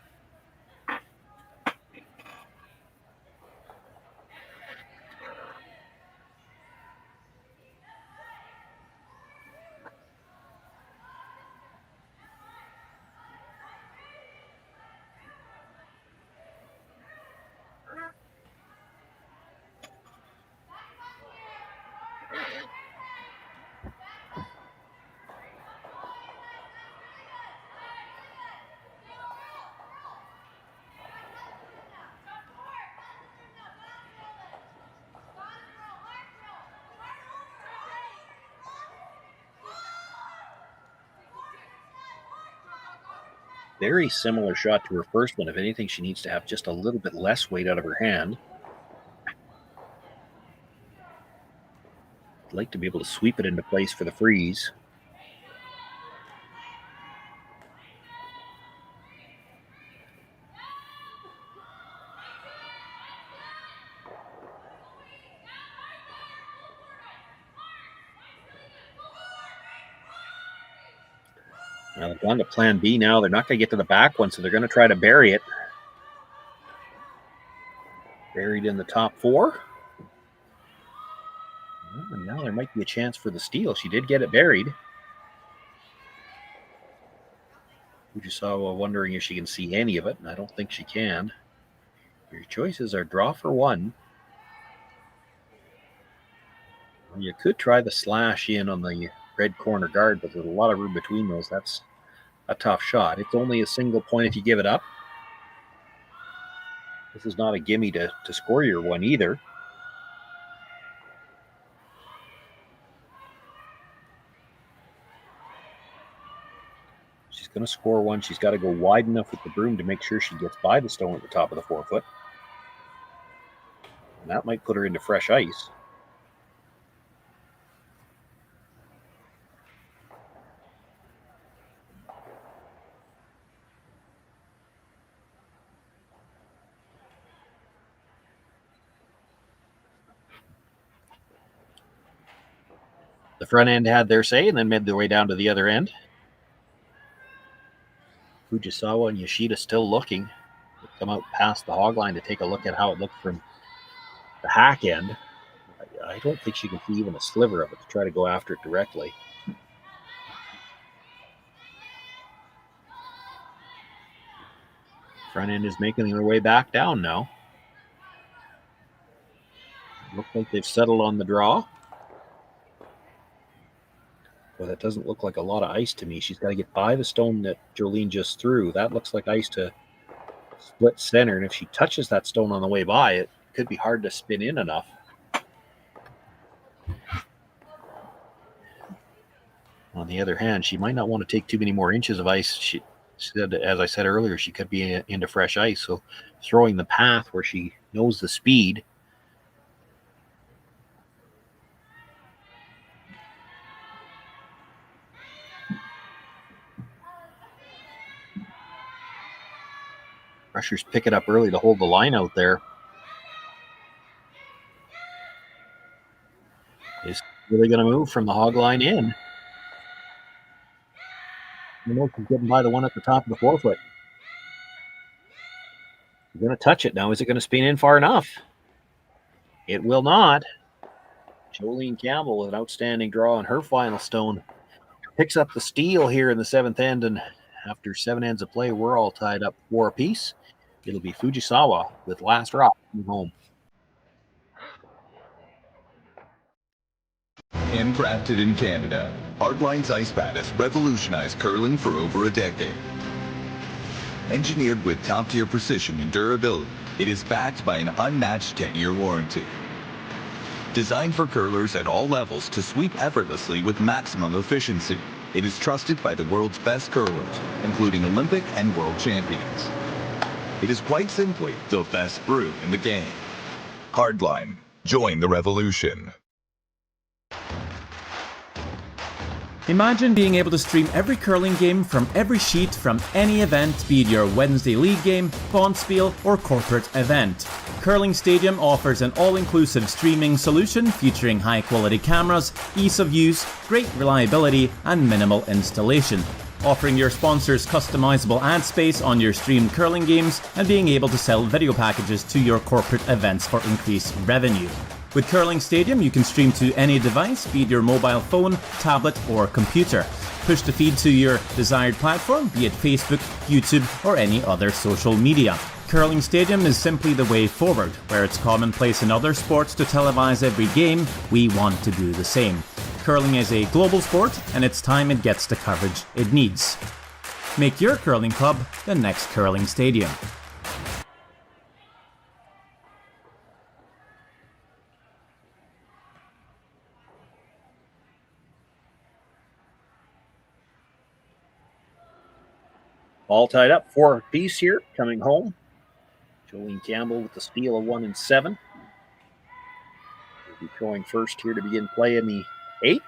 Very similar shot to her first one. If anything, she needs to have just a little bit less weight out of her hand. I'd like to be able to sweep it into place for the freeze. Now they've gone to plan B now. They're not going to get to the back one, so they're going to try to bury it. Buried in the top 4. And now there might be a chance for the steal. She did get it buried. Fujisawa wondering if she can see any of it, and I don't think she can. Your choices are draw for 1. You could try the slash in on the red corner guard, but there's a lot of room between those. That's a tough shot. It's only a single point if you give it up. This is not a gimme to score your one either. She's going to score one. She's got to go wide enough with the broom to make sure she gets by the stone at the top of the 4-foot. And that might put her into fresh ice. The front end had their say and then made their way down to the other end. Fujisawa and Yoshida still looking. They come out past the hog line to take a look at how it looked from the hack end. I don't think she can see even a sliver of it to try to go after it directly. Front end is making their way back down now. Looks like they've settled on the draw. Well, that doesn't look like a lot of ice to me. She's got to get by the stone that Jolene just threw. That looks like ice to split center. And if she touches that stone on the way by, it could be hard to spin in enough. On the other hand, she might not want to take too many more inches of ice. She said, as I said earlier, she could be into fresh ice. So throwing the path where she knows the speed. Rushers pick it up early to hold the line out there. Is really going to move from the hog line in. You know, she's getting by the one at the top of the 4-foot. She's going to touch it now. Is it going to spin in far enough? It will not. Jolene Campbell with an outstanding draw on her final stone. Picks up the steal here in the 7th end, and after 7 ends of play, we're all tied up 4 apiece. It'll be Fujisawa with last rock from home. Handcrafted in Canada, Hardlines Ice Pad has revolutionized curling for over a decade. Engineered with top-tier precision and durability, it is backed by an unmatched 10-year warranty. Designed for curlers at all levels to sweep effortlessly with maximum efficiency, it is trusted by the world's best curlers, including Olympic and world champions. It is quite simply the best brew in the game. Hardline, join the revolution. Imagine being able to stream every curling game from every sheet from any event, be it your Wednesday league game, bonspiel, or corporate event. Curling Stadium offers an all-inclusive streaming solution featuring high-quality cameras, ease of use, great reliability, and minimal installation. Offering your sponsors customizable ad space on your streamed curling games and being able to sell video packages to your corporate events for increased revenue. With Curling Stadium, you can stream to any device, be it your mobile phone, tablet, or computer. Push the feed to your desired platform, be it Facebook, YouTube, or any other social media. Curling Stadium is simply the way forward. Where it's commonplace in other sports to televise every game, we want to do the same. Curling is a global sport, and it's time it gets the coverage it needs. Make your curling club the next Curling Stadium. All tied up 4 apiece here, coming home. Jolene Campbell with the steal of 1 and 7. We'll be throwing first here to begin play in the 8th.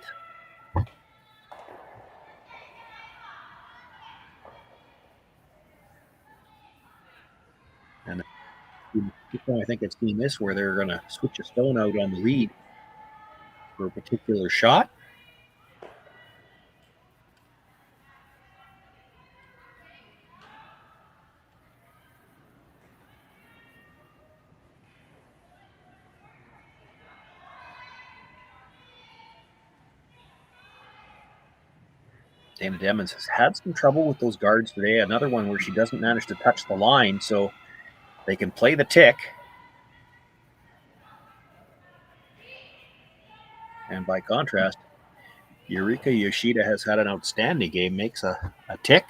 And I think I've seen this where they're going to switch a stone out on the lead for a particular shot. Dana Demmons has had some trouble with those guards today. Another one where she doesn't manage to touch the line, so they can play the tick. And by contrast, Eureka Yoshida has had an outstanding game, makes a tick.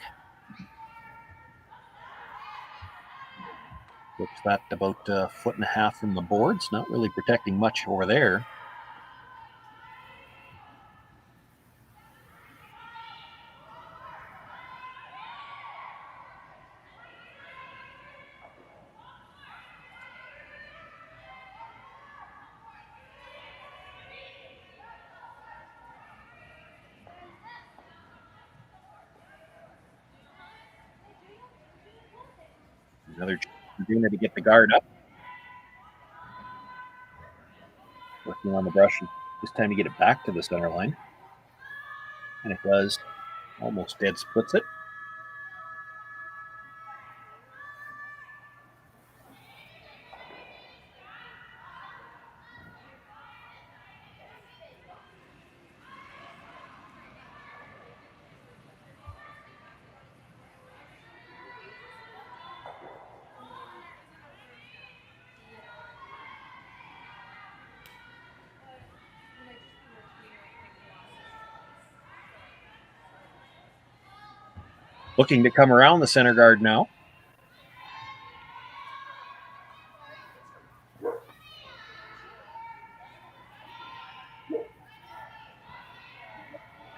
Looks that about a foot and a half from the boards, not really protecting much over there. Another Regina to get the guard up. Working on the brush. This time to get it back to the center line. And it does. Almost dead splits it. Looking to come around the center guard now.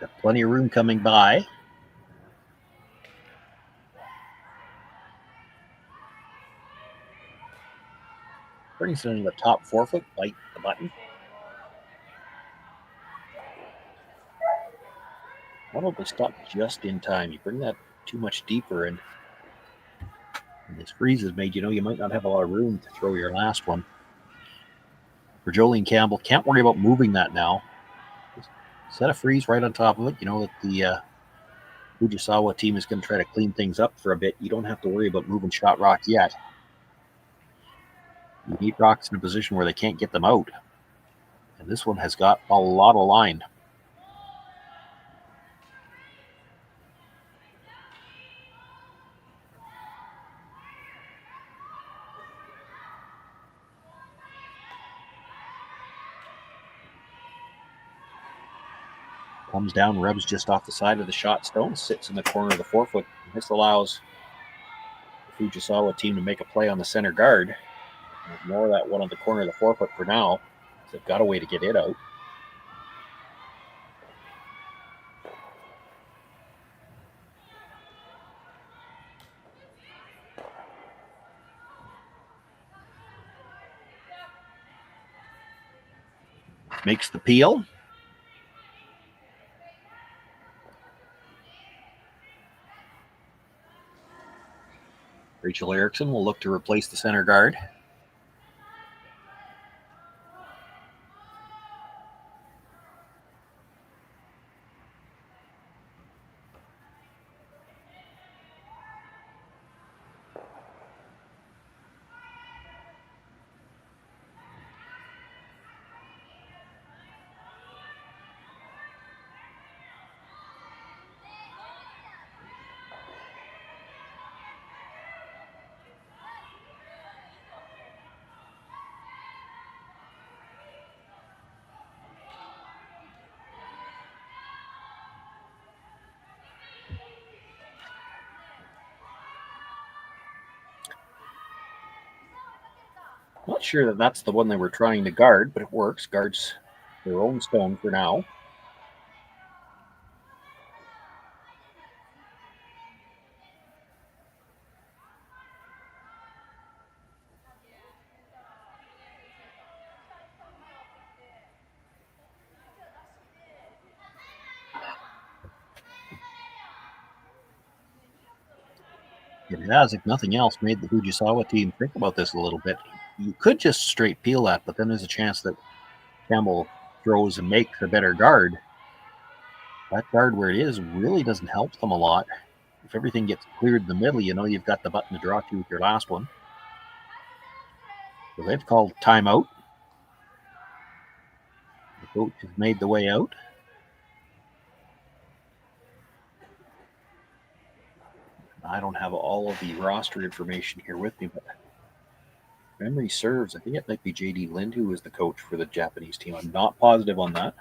Got plenty of room coming by. Brings it into the top forefoot, bite the button. One of them stop just in time. You bring that too much deeper, and this freeze has made you might not have a lot of room to throw your last one. For Jolene Campbell, can't worry about moving that now. Just set a freeze right on top of it. You know that the Fujisawa team is going to try to clean things up for a bit. You don't have to worry about moving shot rock yet. You need rocks in a position where they can't get them out. And this one has got a lot of line. Comes down, rubs just off the side of the shot stone, sits in the corner of the forefoot. This allows the Fujisawa team to make a play on the center guard. Ignore that one on the corner of the forefoot for now. They've got a way to get it out. Makes the peel. Rachel Erickson will look to replace the center guard. Not sure that that's the one they were trying to guard, but it works. Guards their own stone for now. It has, if nothing else, made the Fujisawa team think about this a little bit. You could just straight peel that, but then there's a chance that Campbell throws and makes a better guard. That guard where it is really doesn't help them a lot. If everything gets cleared in the middle, you've got the button to draw to with your last one. So they've called timeout. The coach has made the way out. I don't have all of the roster information here with me, but if memory serves, I think it might be JD Lind who is the coach for the Japanese team. I'm not positive on that.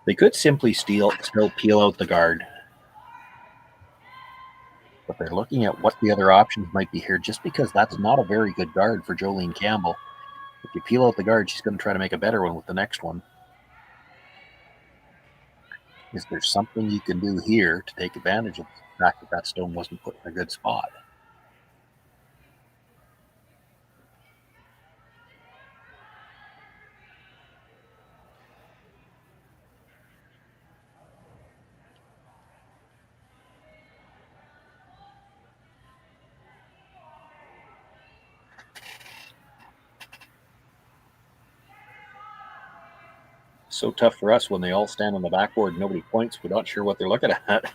They could simply still peel out the guard. But they're looking at what the other options might be here, just because that's not a very good guard for Jolene Campbell. If you peel out the guard, she's going to try to make a better one with the next one. Is there something you can do here to take advantage of the fact that that stone wasn't put in a good spot? So tough for us when they all stand on the backboard and nobody points. We're not sure what they're looking at.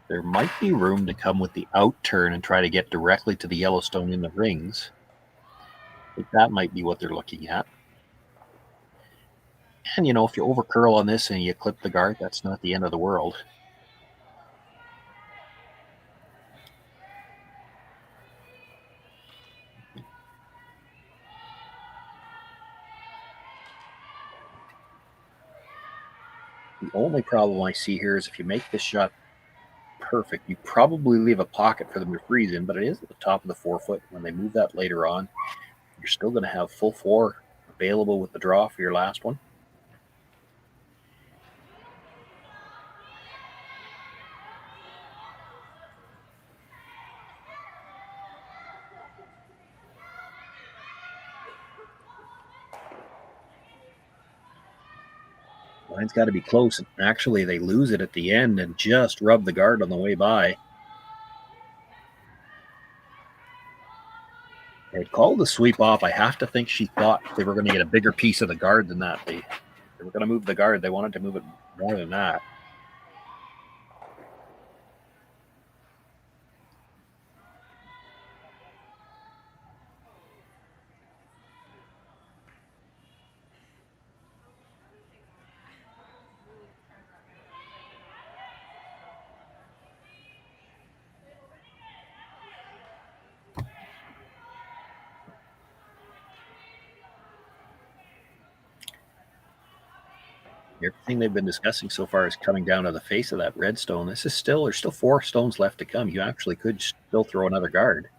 There might be room to come with the out turn and try to get directly to the Yellowstone in the rings. I think that might be what they're looking at. And, you know, if you over curl on this and you clip the guard, that's not the end of the world. The only problem I see here is if you make this shot perfect, you probably leave a pocket for them to freeze in, but it is at the top of the 4 foot. When they move that later on, you're still going to have full 4 available with the draw for your last one. Line's got to be close. And actually, they lose it at the end and just rub the guard on the way by. They called the sweep off. I have to think she thought they were going to get a bigger piece of the guard than that. They were going to move the guard. They wanted to move it more than that. Everything they've been discussing so far is coming down to the face of that red stone. There's still 4 stones left to come. You actually could still throw another guard.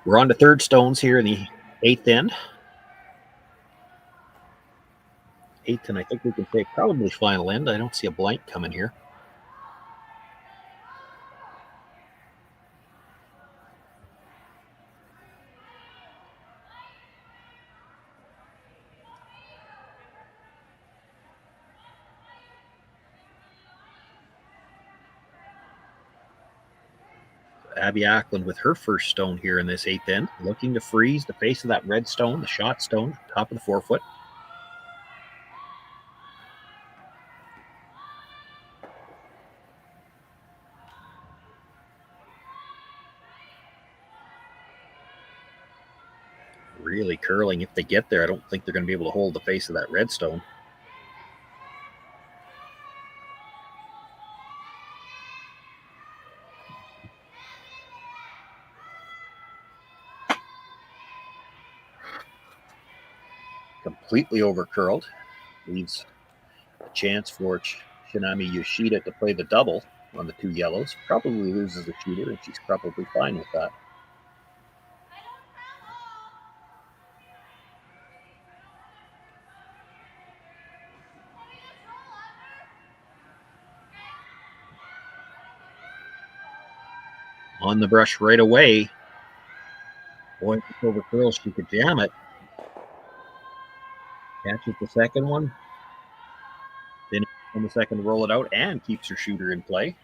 We're on to third stones here in the 8th end. 8th, and I think we can say probably final end. I don't see a blank coming here. Abby Ackland with her first stone here in this 8th end, looking to freeze the face of that red stone, the shot stone, top of the 4 foot. Really curling if they get there. I don't think they're going to be able to hold the face of that red stone. Completely over curled. Leaves a chance for Shinami Yoshida to play the double on the 2 yellows. Probably loses the shooter, and she's probably fine with that. On the brush right away. Boy, if it's over curls, she could jam it. Catches the second one. Then on the second, roll it out and keeps her shooter in play.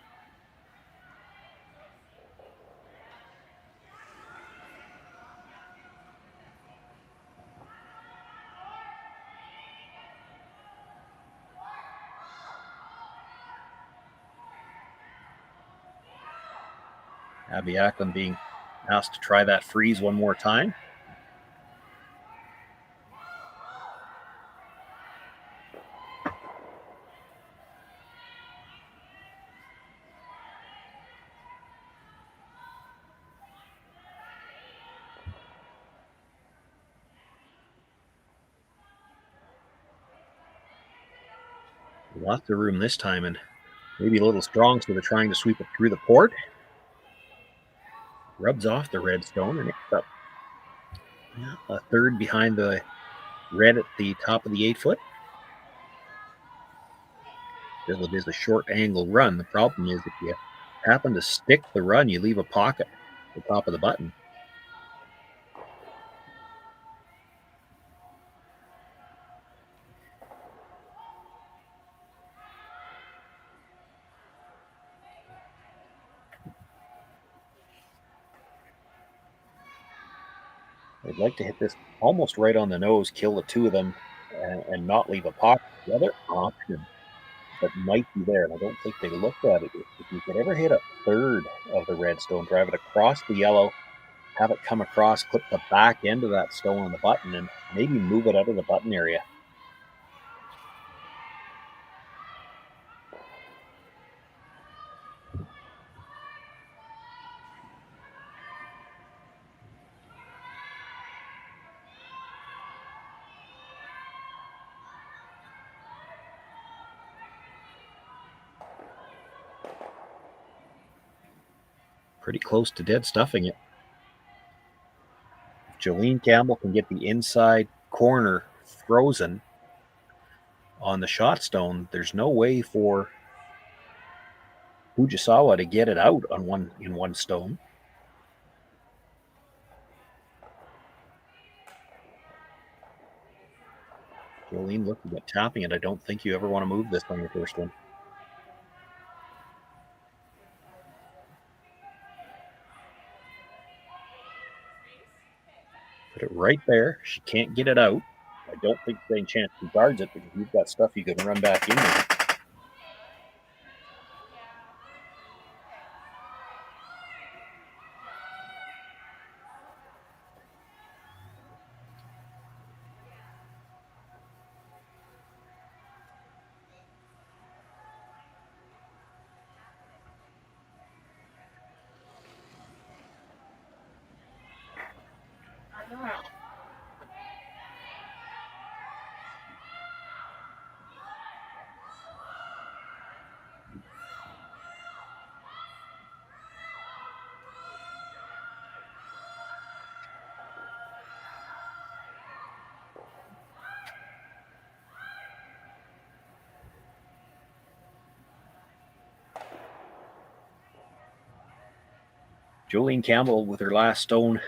Abby Ackland being asked to try that freeze one more time. Lots of room this time, and maybe a little strong, so they're trying to sweep it through the port. Rubs off the red stone, and it's up a third behind the red at the top of the 8-foot. Still, it is a short angle run. The problem is if you happen to stick the run, you leave a pocket at the top of the button. I'd like to hit this almost right on the nose, kill the two of them, and not leave a pocket. The other option that might be there, and I don't think they looked at it, is if you could ever hit a third of the red stone, drive it across the yellow, have it come across, clip the back end of that stone on the button, and maybe move it out of the button area. Pretty close to dead stuffing it. If Jolene Campbell can get the inside corner frozen on the shot stone, there's no way for Fujisawa to get it out on one stone. Jolene looking at tapping it. I don't think you ever want to move this on your first one. Put it right there. She can't get it out. I don't think there's any chance she guards it because you've got stuff you can run back in there. Jolene Campbell, with her last stone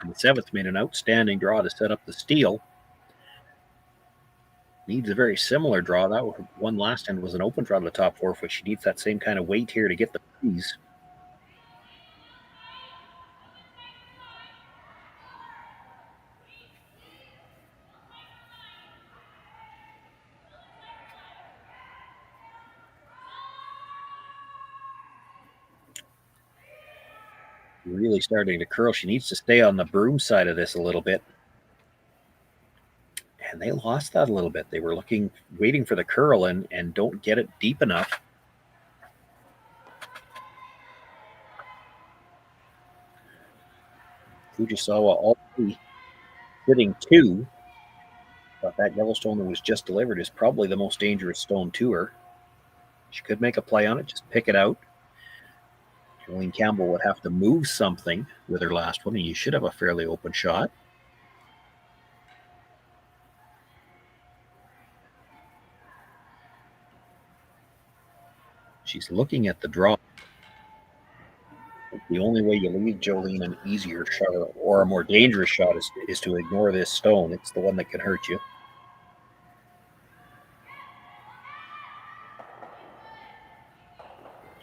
in the 7th, made an outstanding draw to set up the steal. Needs a very similar draw. That one last end was an open draw to the top 4-foot. She needs that same kind of weight here to get the freeze. Really starting to curl. She needs to stay on the broom side of this a little bit. And they lost that a little bit. They were waiting for the curl and don't get it deep enough. Fujisawa already sitting 2, but that yellow stone that was just delivered is probably the most dangerous stone to her. She could make a play on it, just pick it out. Jolene Campbell would have to move something with her last one, and you should have a fairly open shot. She's looking at the draw. The only way you leave Jolene an easier shot or a more dangerous shot is to ignore this stone. It's the one that can hurt you.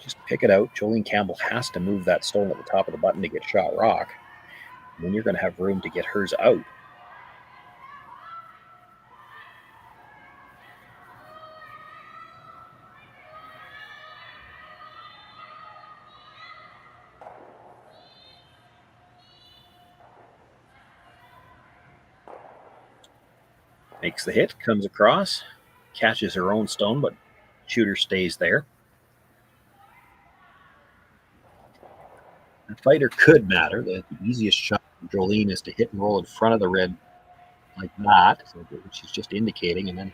Just pick it out. Jolene Campbell has to move that stone at the top of the button to get shot rock. And then you're going to have room to get hers out. Makes the hit, comes across, catches her own stone, but shooter stays there. The fighter could matter. The easiest shot for Jolene is to hit and roll in front of the red like that, which is just indicating. And then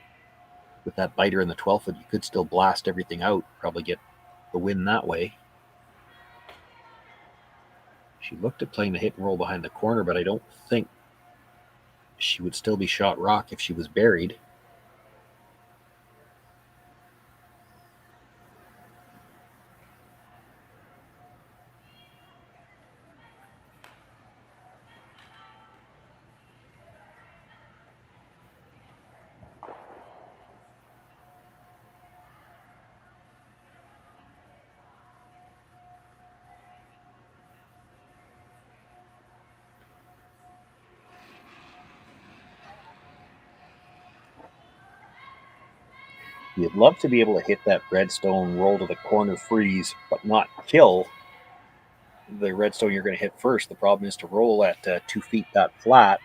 with that biter in the 12 foot, you could still blast everything out, probably get the win that way. She looked at playing the hit and roll behind the corner, but I don't think she would still be shot rock if she was buried. You'd love to be able to hit that redstone, roll to the corner, freeze, but not kill the redstone you're going to hit first. The problem is to roll at 2 feet that flat,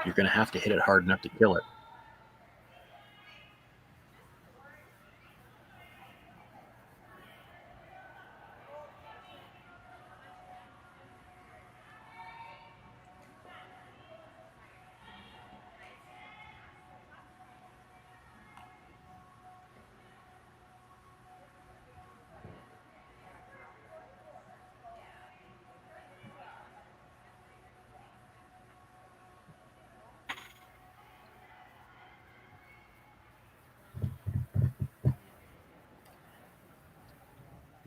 you're going to have to hit it hard enough to kill it.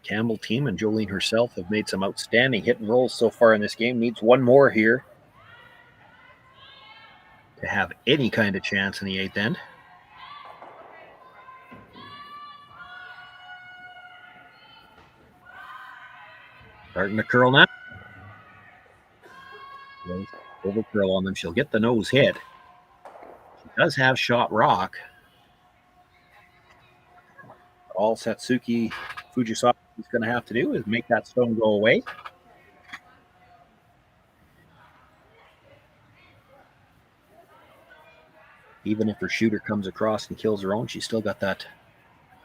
Campbell team and Jolene herself have made some outstanding hit and rolls so far in this game. Needs one more here to have any kind of chance in the 8th end. Starting to curl now. Over curl on them. She'll get the nose hit. She does have shot rock. All Satsuki Fujisawa is going to have to do is make that stone go away. Even if her shooter comes across and kills her own, she's still got that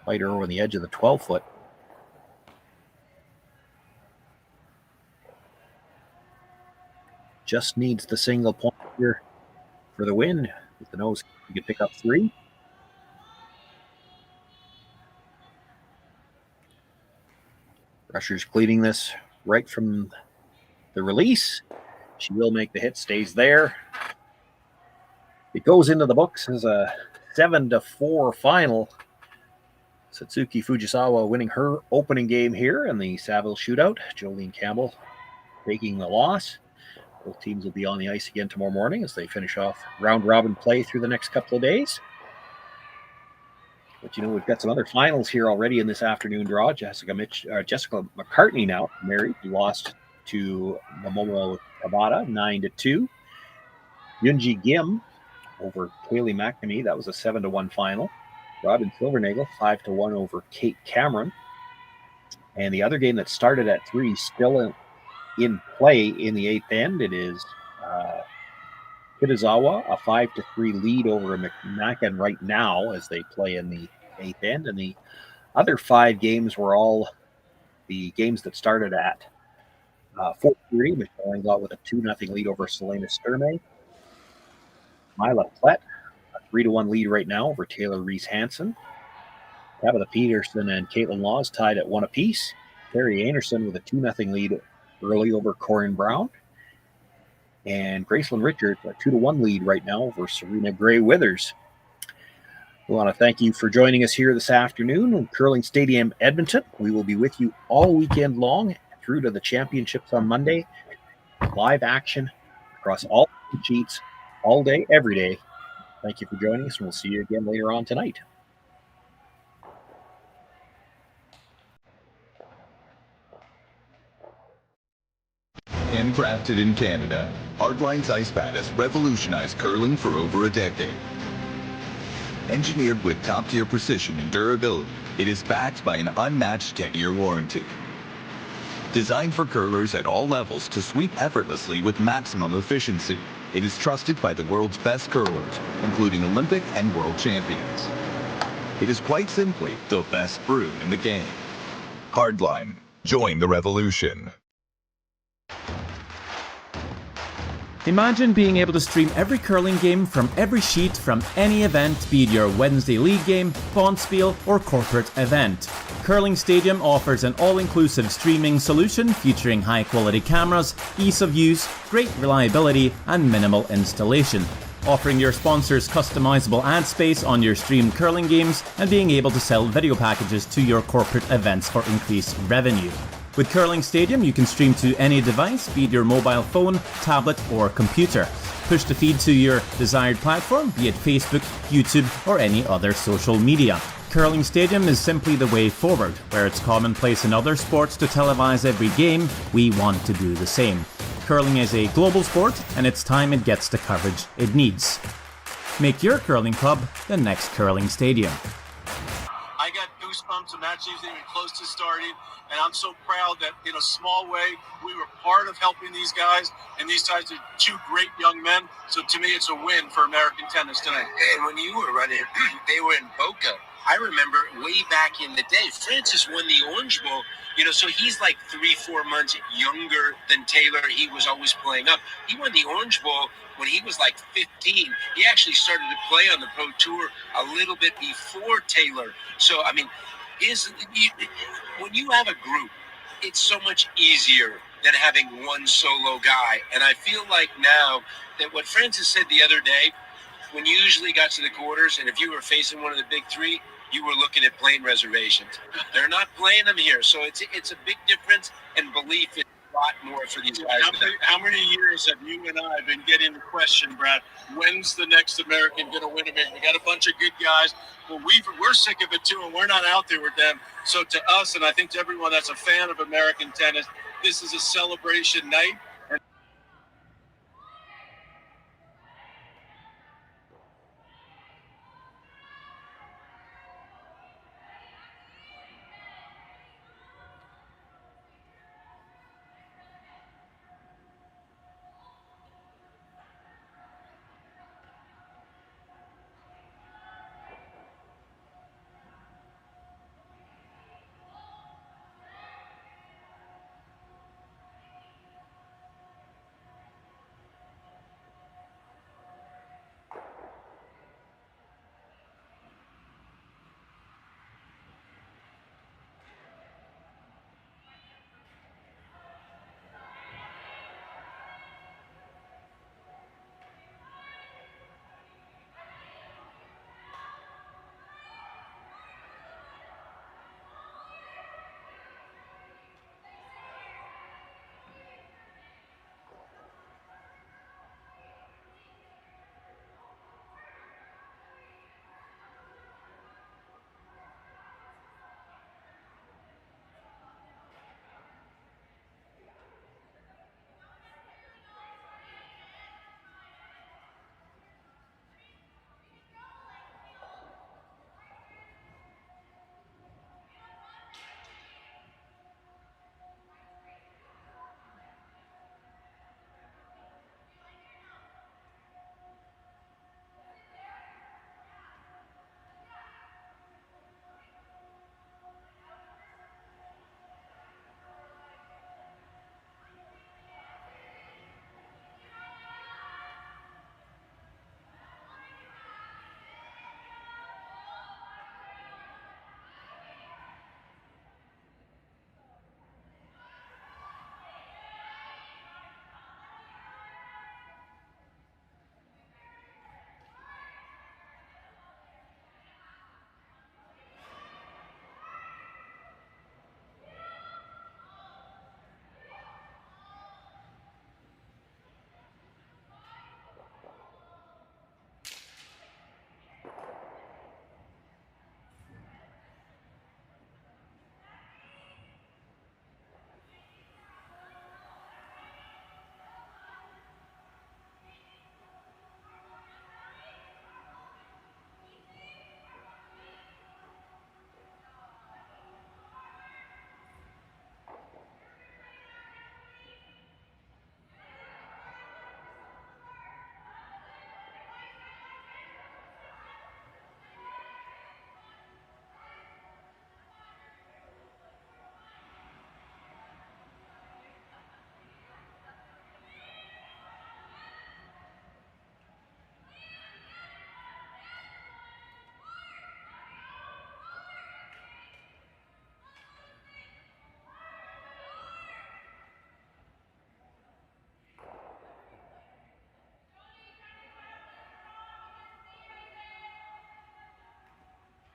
fighter over the edge of the 12 foot. Just needs the single point here for the win. With the nose, you can pick up 3. Rusher's cleaning this right from the release. She will make the hit, stays there. It goes into the books as a 7-4 final. Satsuki Fujisawa winning her opening game here in the Saville Shootout. Jolene Campbell taking the loss. Both teams will be on the ice again tomorrow morning as they finish off round-robin play through the next couple of days. But, we've got some other finals here already in this afternoon draw. Jessica McCartney now married, lost to Momomo Tabata 9-2. Yunji Gim over Kaylee McNamee. That was a 7-1 final. Robin Silvernagel 5-1 over Kate Cameron. And the other game that started at 3 still in play in the 8th end. It is Kitazawa, a 5-3 lead over McMacken right now as they play in the 8th end. And the other 5 games were all the games that started at 4-3. Michelle got with a 2-0 lead over Selena Sturmey. Mila Plett, a 3-1 lead right now over Taylor Reese-Hansen. Tabitha Peterson and Caitlin Laws tied at 1 apiece. Terry Anderson with a 2-0 lead early over Corinne Brown. And Gracelyn Richards, a 2-1 lead right now over Serena Gray Withers. We want to thank you for joining us here this afternoon in Curling Stadium, Edmonton. We will be with you all weekend long through to the championships on Monday. Live action across all sheets, all day, every day. Thank you for joining us, and we'll see you again later on tonight. Handcrafted in Canada, Hardlines Ice Pad has revolutionized curling for over a decade. Engineered with top-tier precision and durability, it is backed by an unmatched 10-year warranty. Designed for curlers at all levels to sweep effortlessly with maximum efficiency, it is trusted by the world's best curlers, including Olympic and world champions. It is quite simply the best brew in the game. Hardline, join the revolution. Imagine being able to stream every curling game from every sheet from any event, be it your Wednesday league game, bonspiel, or corporate event. Curling Stadium offers an all-inclusive streaming solution featuring high-quality cameras, ease of use, great reliability, and minimal installation. Offering your sponsors customizable ad space on your streamed curling games and being able to sell video packages to your corporate events for increased revenue. With Curling Stadium, you can stream to any device, be it your mobile phone, tablet, or computer. Push the feed to your desired platform, be it Facebook, YouTube, or any other social media. Curling Stadium is simply the way forward. Where it's commonplace in other sports to televise every game, we want to do the same. Curling is a global sport, and it's time it gets the coverage it needs. Make your curling club the next Curling Stadium. I got goosebumps. The match isn't even close to starting, and I'm so proud that in a small way we were part of helping these guys, and these guys are two great young men. So to me, it's a win for American tennis tonight. And when you were running, they were in Boca. I remember way back in the day, Francis won the Orange Bowl. So he's like 3-4 months younger than Taylor. He was always playing up. He won the Orange Bowl when he was like 15. He actually started to play on the Pro Tour a little bit before Taylor. So, I mean, when you have a group, it's so much easier than having one solo guy. And I feel like now that what Francis said the other day, when you usually got to the quarters, and if you were facing one of the big three, you were looking at plane reservations. They're not playing them here. So it's a big difference, and belief is a lot more for these guys. How many years have you and I been getting the question, Brad, when's the next American going to win a big? We got a bunch of good guys, but we're sick of it too, and we're not out there with them. So to us, and I think to everyone that's a fan of American tennis, this is a celebration night.